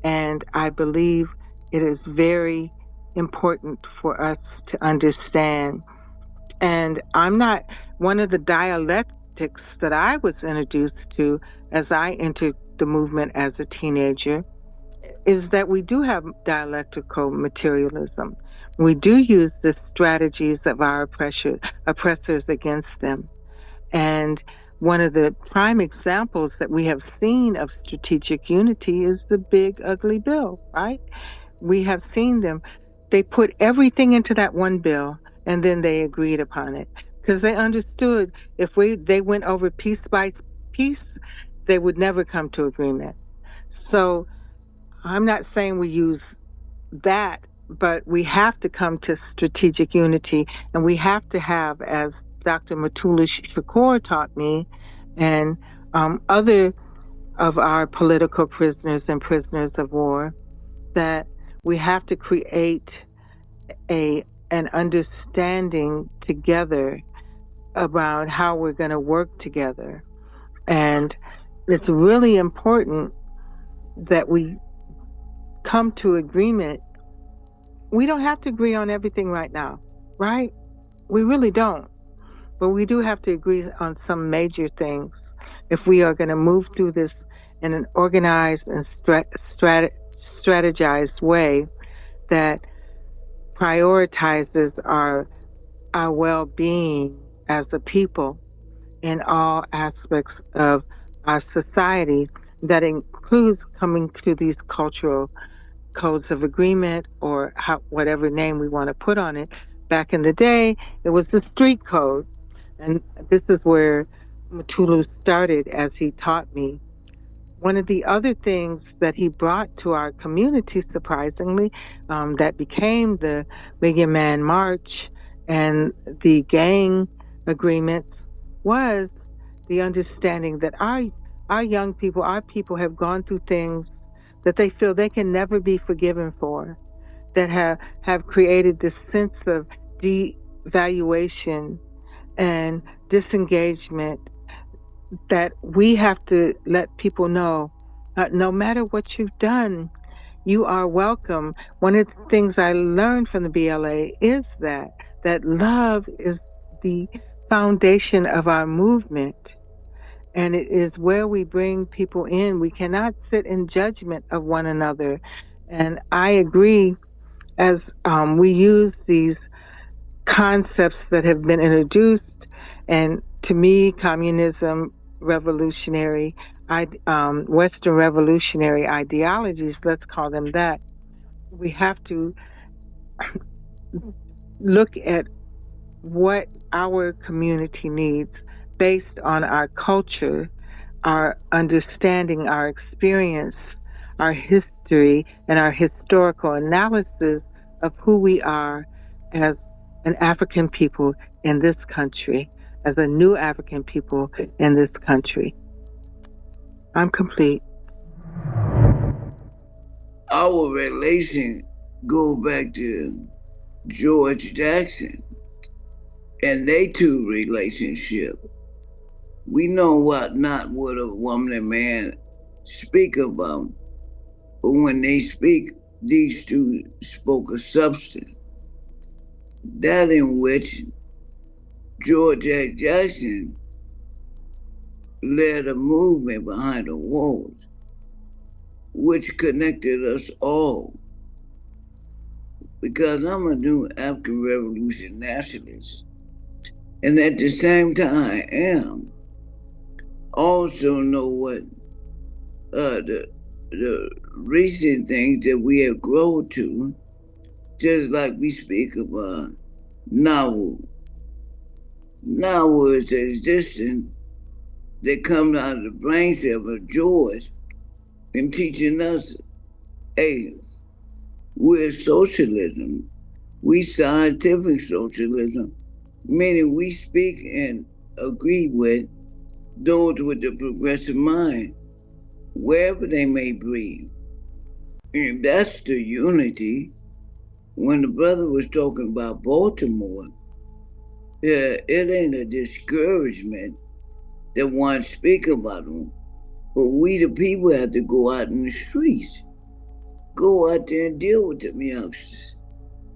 and I believe it is very important for us to understand. And I'm not one of the dialectics that I was introduced to as I entered the movement as a teenager is that we do have dialectical materialism. We do use the strategies of our oppressors against them. And one of the prime examples that we have seen of strategic unity is the big ugly bill, right? We have seen them. They put everything into that one bill, and then they agreed upon it because they understood if they went over piece by piece, they would never come to agreement. So I'm not saying we use that, but we have to come to strategic unity, and we have to have, as Dr. Matula Shakur taught me, and other of our political prisoners and prisoners of war, that we have to create an understanding together about how we're going to work together. And it's really important that we come to agreement. We don't have to agree on everything right now, right? We really don't. But we do have to agree on some major things if we are going to move through this in an organized and strategized way that prioritizes our well-being as a people in all aspects of our society. That includes coming to these cultural codes of agreement, or whatever name we want to put on it. Back in the day, it was the street code. And this is where Matulu started as he taught me. One of the other things that he brought to our community, surprisingly, that became the Million Man March and the gang agreements, was the understanding that our young people, our people have gone through things that they feel they can never be forgiven for, that have created this sense of devaluation and disengagement, that we have to let people know, no matter what you've done, you are welcome. One of the things I learned from the BLA is that love is the foundation of our movement, and it is where we bring people in. We cannot sit in judgment of one another. And I agree, as we use these concepts that have been introduced, and to me, communism, revolutionary, Western revolutionary ideologies, let's call them that, we have to look at what our community needs based on our culture, our understanding, our experience, our history and our historical analysis of who we are as an African people in this country, as a new African people in this country. I'm complete. Our relation go back to George Jackson and they two relationship. We know not what a woman and man speak about, but when they speak, these two spoke of substance. That in which George Jackson led a movement behind the walls, which connected us all. Because I'm a new African Revolution nationalist, and at the same time I am also know what the recent things that we have grown to, just like we speak of novel. Novel is the existence that comes out of the brain cell of George and teaching us, hey, we're socialism. We scientific socialism, meaning we speak and agree with those with the progressive mind, wherever they may be. And that's the unity. When the brother was talking about Baltimore, it ain't a discouragement that one speak about them, but we the people have to go out in the streets. Go out there and deal with them youngsters.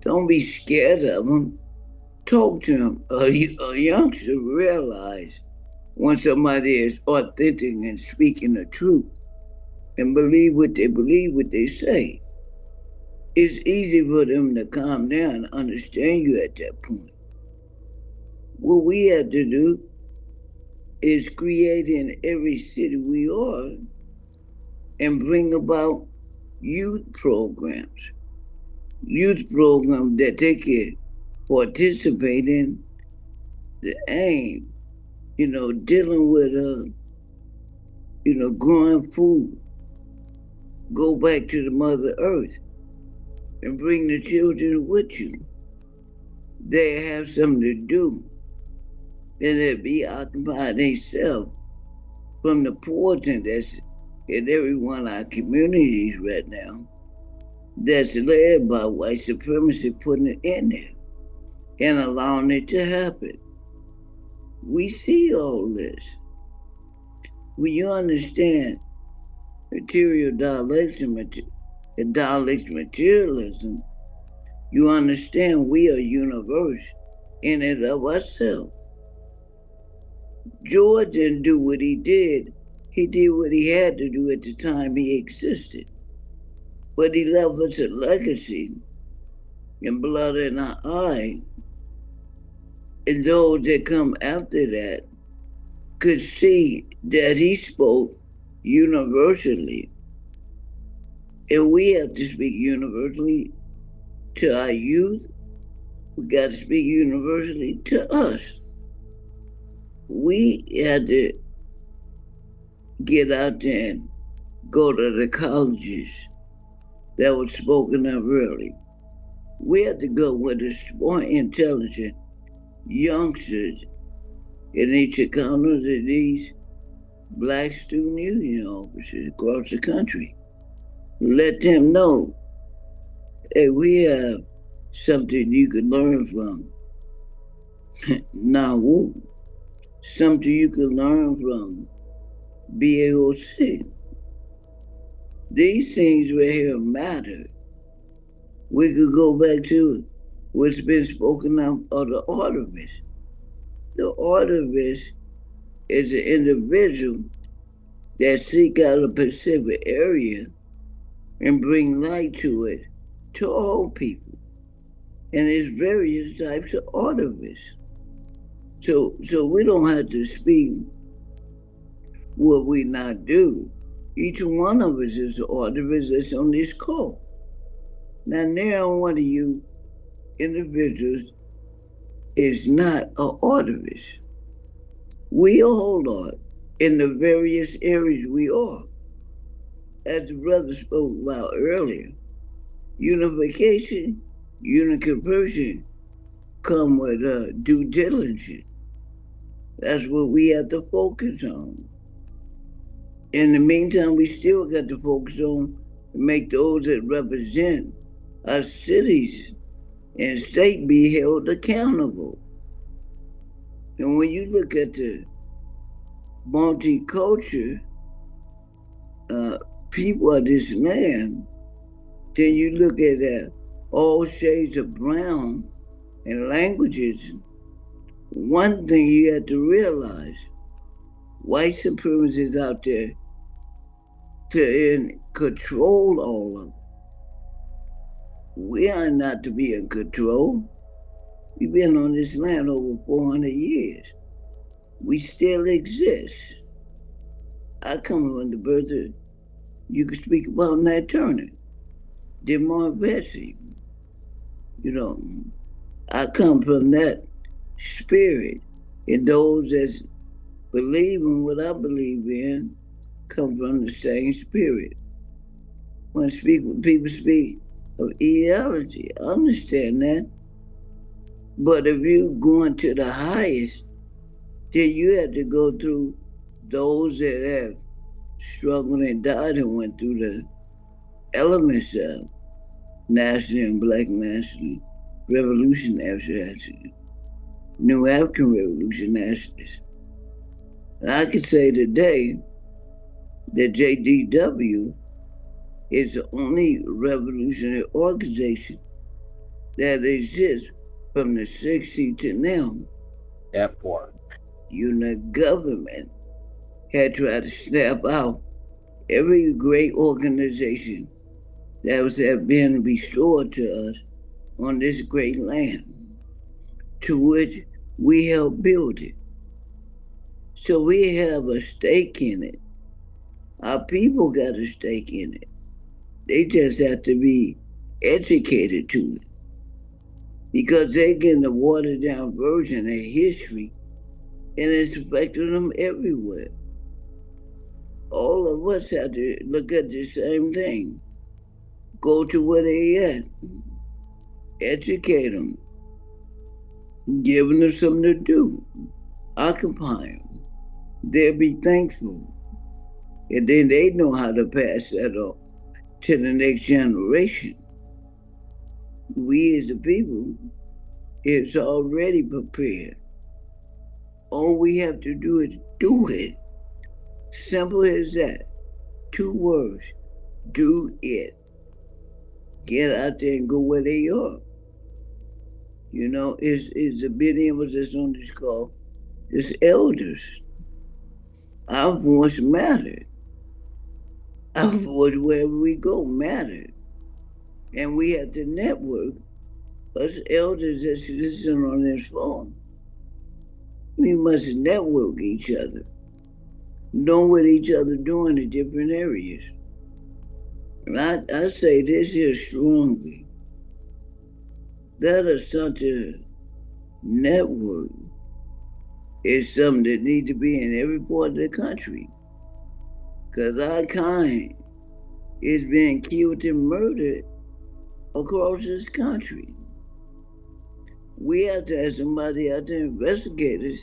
Don't be scared of them. Talk to them. A youngster realize when somebody is authentic and speaking the truth and believe what they say. It's easy for them to calm down and understand you at that point. What we have to do is create in every city we are and bring about youth programs. Youth programs that they can participate in the aim, dealing with, growing food. Go back to the Mother Earth and bring the children with you. They have something to do. And they be occupied themselves from the poison that's in every one of our communities right now, that's led by white supremacy putting it in there and allowing it to happen. We see all this. When you understand material dialectics and dialectic materialism, you understand we are universe in and of ourselves. George didn't do what he did. He did what he had to do at the time he existed. But he left us a legacy and blood in our eye. And those that come after that could see that he spoke universally. And we have to speak universally to our youth. We got to speak universally to us. We had to get out there and go to the colleges that was spoken of early. We had to go with the more intelligent youngsters in each encounters of these Black student union officers across the country. Let them know, hey, we have something you could learn from. Now, something you could learn from BAOC. These things right here matter. We could go back to what's been spoken of the artivist. The artivist is an individual that seek out a specific area and bring light to it to all people. And there's various types of artivists. So we don't have to speak what we not do. Each one of us is an artivist that's on this call. Now, near one of you individuals is not an artivist. We all are in the various areas we are. as the brother spoke about earlier, unification, unification come with due diligence. That's what we have to focus on. In the meantime, we still got to focus on to make those that represent our cities and state be held accountable. And when you look at the multicultural people of this land, then you look at all shades of brown and languages. One thing you have to realize, white supremacy is out there to control all of it. We are not to be in control. We've been on this land over 400 years. We still exist. I come from the birth of, you could speak about Nat Turner, DeMar Betsy. You know, I come from that spirit, and those that believe in what I believe in come from the same spirit. When people speak of ideology, I understand that. But if you're going to the highest, then you have to go through those that have struggled and died and went through the elements of national and black national revolution after New African Revolution after. I could say today that JDW is the only revolutionary organization that exists from the 60s to now. That part. You know, government had tried to snap out every great organization that was have been restored to us on this great land, to which we helped build it. So we have a stake in it. Our people got a stake in it. They just have to be educated to it, because they're getting a watered down version of history, and it's affecting them everywhere. All of us have to look at the same thing. Go to where they at. Educate them. Giving them something to do. Occupy them. They'll be thankful. And then they know how to pass that on to the next generation. We as the people is already prepared. All we have to do is do it. Simple as that. 2 words. Do it. Get out there and go where they are. You know, it's a bit emphasis on this call. It's elders. Our voice mattered. Our voice wherever we go mattered. And we have to network. Us elders that's listening on this phone, we must network each other. Know what each other doing in different areas. And I say this here strongly. That Assata network is something that needs to be in every part of the country. Because our kind is being killed and murdered across this country. We have to have somebody out there, investigators,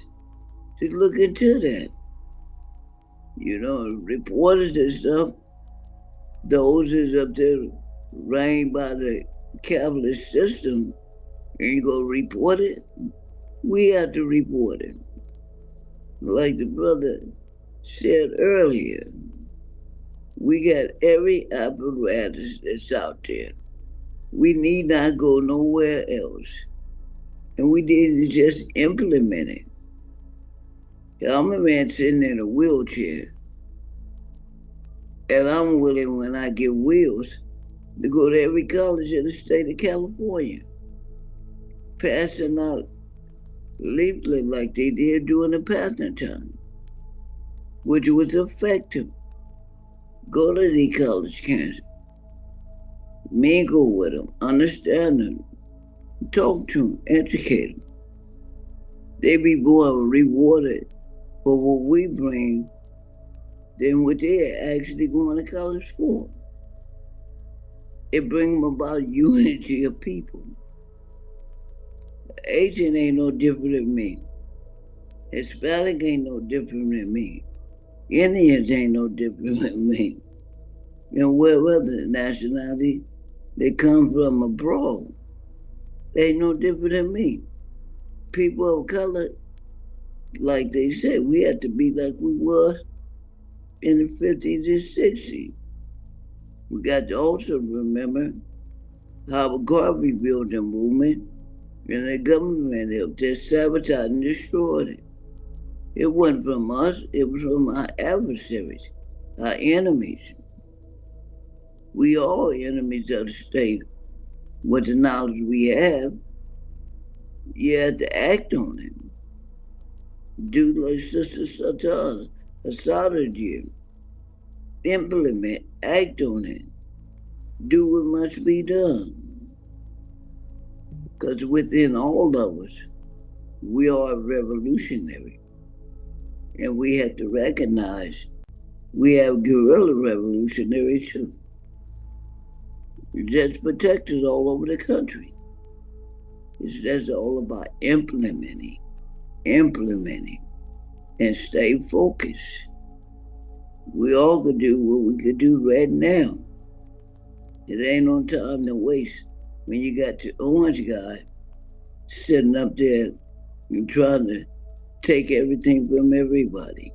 to look into that. You know, reporters and stuff, those is up there reigned by the capitalist system, and you go report it. We have to report it. Like the brother said earlier, we got every apparatus that's out there. We need not go nowhere else. And we need to just implement it. I'm a man sitting in a wheelchair, and I'm willing, when I get wheels, to go to every college in the state of California, passing out leaflet like they did during the passing time, which was effective. Go to the college camps, mingle with them, understand them, talk to them, educate them. They be more rewarded for what we bring than what they're actually going to college for. It brings about unity of people. Asian ain't no different than me. Hispanic ain't no different than me. Indians ain't no different than me. Whatever nationality they come from abroad, they ain't no different than me. People of color, like they said, we had to be like we was in the 50s and 60s. We got to also remember how the Garvey building movement and the government helped just sabotage and destroyed it. It wasn't from us, it was from our adversaries, our enemies. We all enemies of the state. With the knowledge we have, you have to act on it. Do like Sister Assata did. Implement, act on it. Do what must be done. Because within all of us, we are revolutionary. And we have to recognize we have guerrilla revolutionaries too. Just protectors all over the country. It's just all about implementing, and stay focused. We all could do what we could do right now. It ain't no time to waste when you got the orange guy sitting up there and trying to take everything from everybody.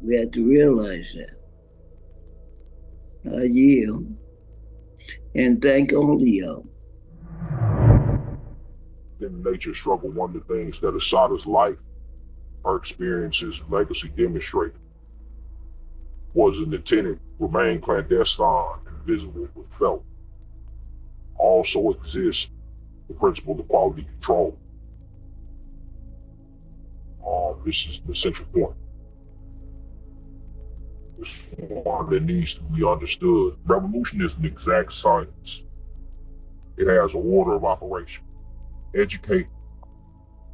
We have to realize that. I yield. And thank all of y'all. In the nature of struggle, one of the things that Assata's life, her experiences, and legacy demonstrated was an intent to remain clandestine and invisible but felt. Also exists the principle of quality control. This is the central point. It's one that needs to be understood. Revolution is an exact science. It has an order of operation. Educate,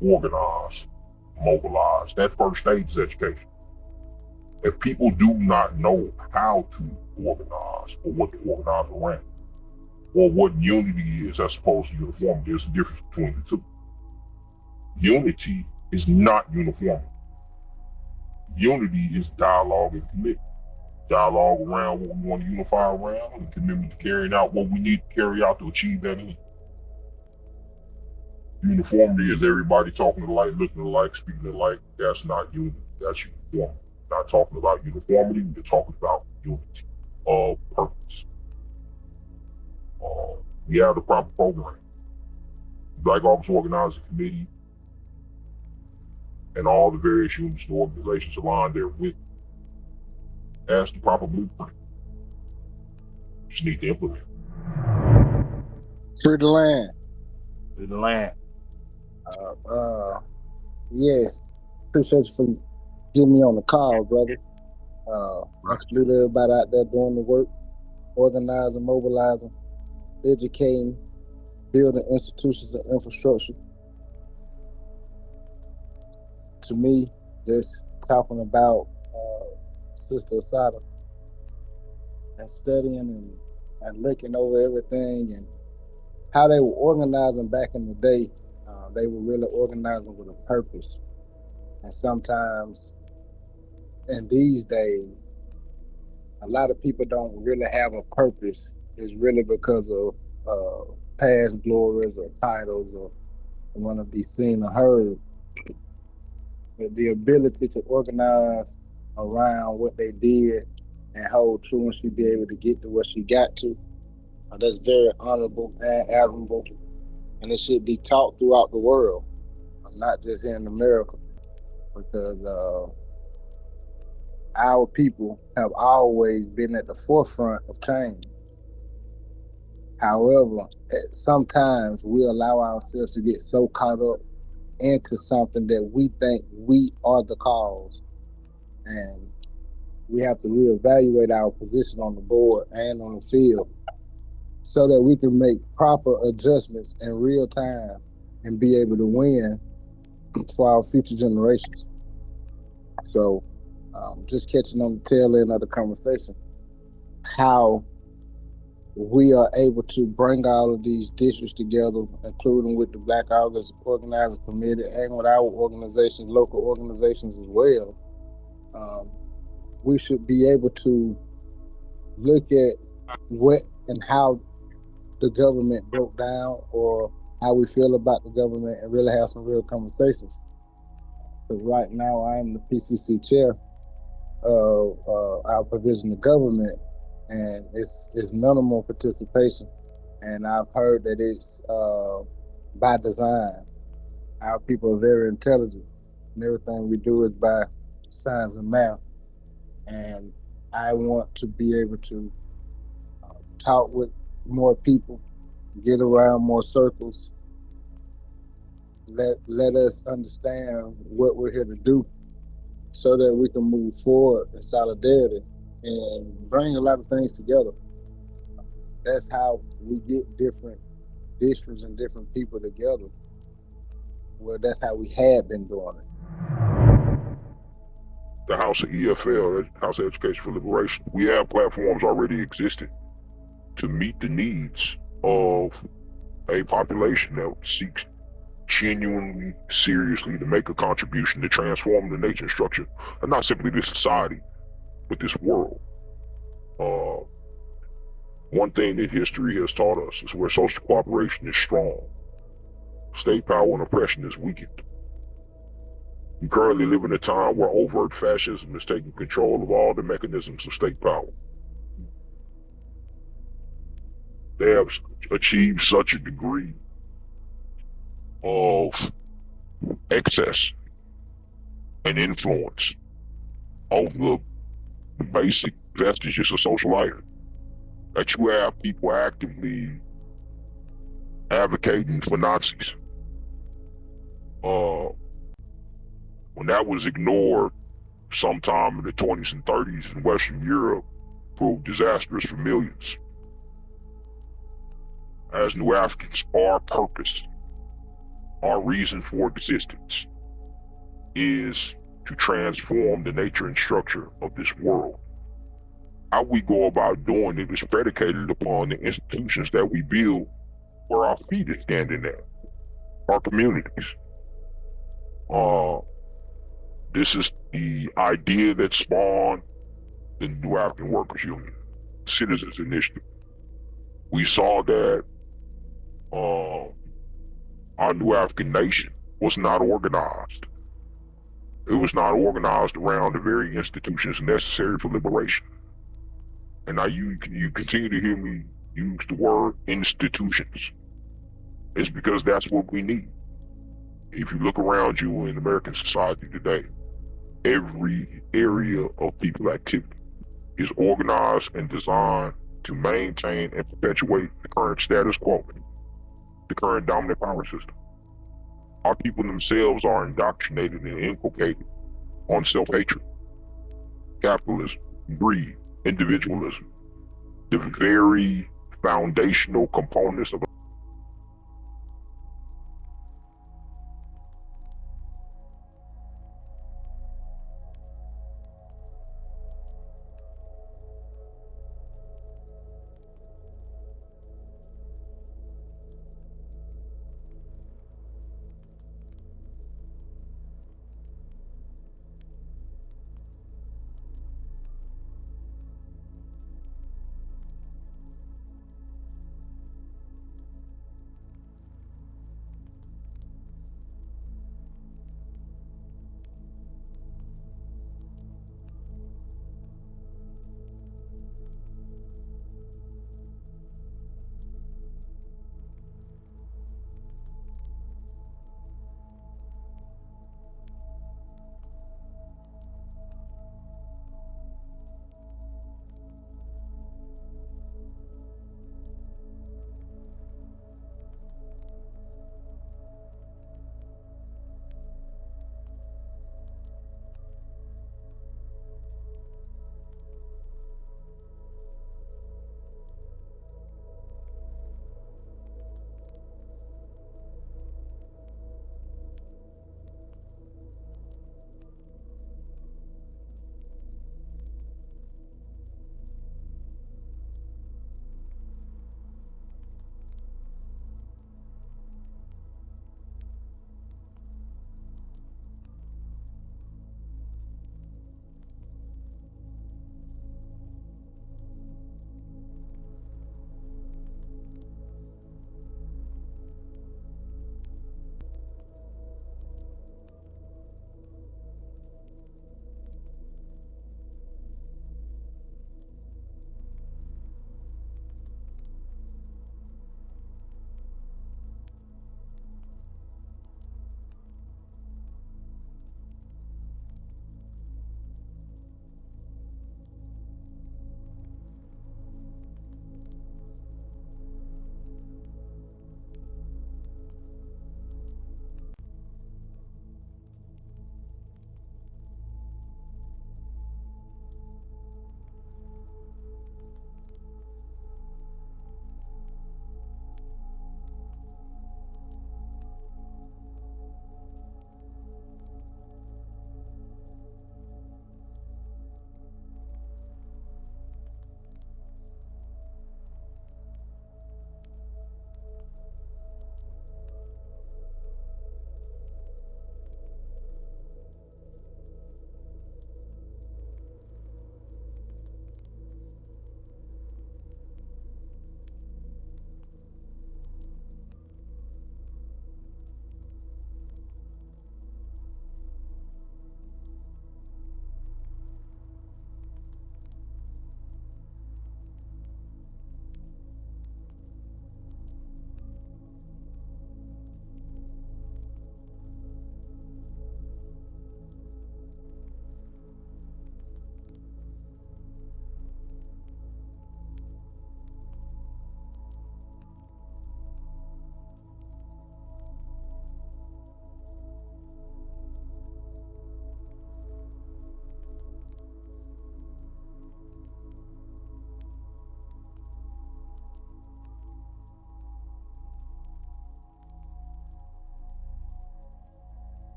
organize, mobilize. That first stage is education. If people do not know how to organize or what to organize around, or what unity is as opposed to uniformity, there's a difference between the two. Unity is not uniformity. Unity is dialogue and commitment. Dialogue around what we want to unify around, and commitment to carrying out what we need to carry out to achieve that end. Uniformity is everybody talking alike, looking alike, speaking alike. That's not unity. That's uniformity. We're not talking about uniformity. We're talking about unity of purpose. We have the proper program. Black Office Organizing Committee and all the various units and organizations aligned therewith has the proper blueprint. Just need to implement. Free the land. Free the land. Yes. Appreciate you for getting me on the call, brother. I salute everybody out there doing the work, organizing, mobilizing, educating, building institutions and infrastructure. To me, just talking about Sister Assata and studying and looking over everything and how they were organizing back in the day. They were really organizing with a purpose. And sometimes in these days, a lot of people don't really have a purpose. It's really because of past glories or titles or want to be seen or heard. But the ability to organize around what they did and hold true and she be able to get to what she got to, that's very honorable and admirable. And it should be taught throughout the world, not just here in America, because our people have always been at the forefront of change. However, sometimes we allow ourselves to get so caught up into something that we think we are the cause. And we have to reevaluate our position on the board and on the field so that we can make proper adjustments in real time and be able to win for our future generations. So just catching on the tail end of the conversation, how we are able to bring all of these districts together, including with the Black Organizers Committee and with our organizations, local organizations as well. We should be able to look at what and how the government broke down, or how we feel about the government, and really have some real conversations. Because right now I am the PCC chair of our provision of government, and it's minimal participation. And I've heard that it's by design. Our people are very intelligent, and everything we do is by science and math. And I want to be able to talk with more people, get around more circles, let us understand what we're here to do, so that we can move forward in solidarity and bring a lot of things together. That's how we get different districts and different people together. Well, that's how we had been doing it. The House of EFL, House of Education for Liberation, we have platforms already existing to meet the needs of a population that seeks genuinely, seriously to make a contribution to transform the nation structure, and not simply this society, but this world. One thing that history has taught us is where social cooperation is strong, state power and oppression is weakened. We currently live in a time where overt fascism is taking control of all the mechanisms of state power. They have achieved such a degree of excess and influence over the basic vestiges of social life that you have people actively advocating for Nazis. When that was ignored sometime in the 20s and 30s in Western Europe, proved disastrous for millions. As New Africans, our purpose, our reason for existence is to transform the nature and structure of this world. How we go about doing it is predicated upon the institutions that we build where our feet are standing at, our communities. This is the idea that spawned the New African Workers Union, Citizens Initiative. We saw that our New African nation was not organized. It was not organized around the very institutions necessary for liberation. And now you continue to hear me use the word institutions. It's because that's what we need. If you look around you in American society today, every area of people activity is organized and designed to maintain and perpetuate the current status quo, the current dominant power system. Our people themselves are indoctrinated and inculcated on self-hatred, capitalism, greed, individualism, the very foundational components of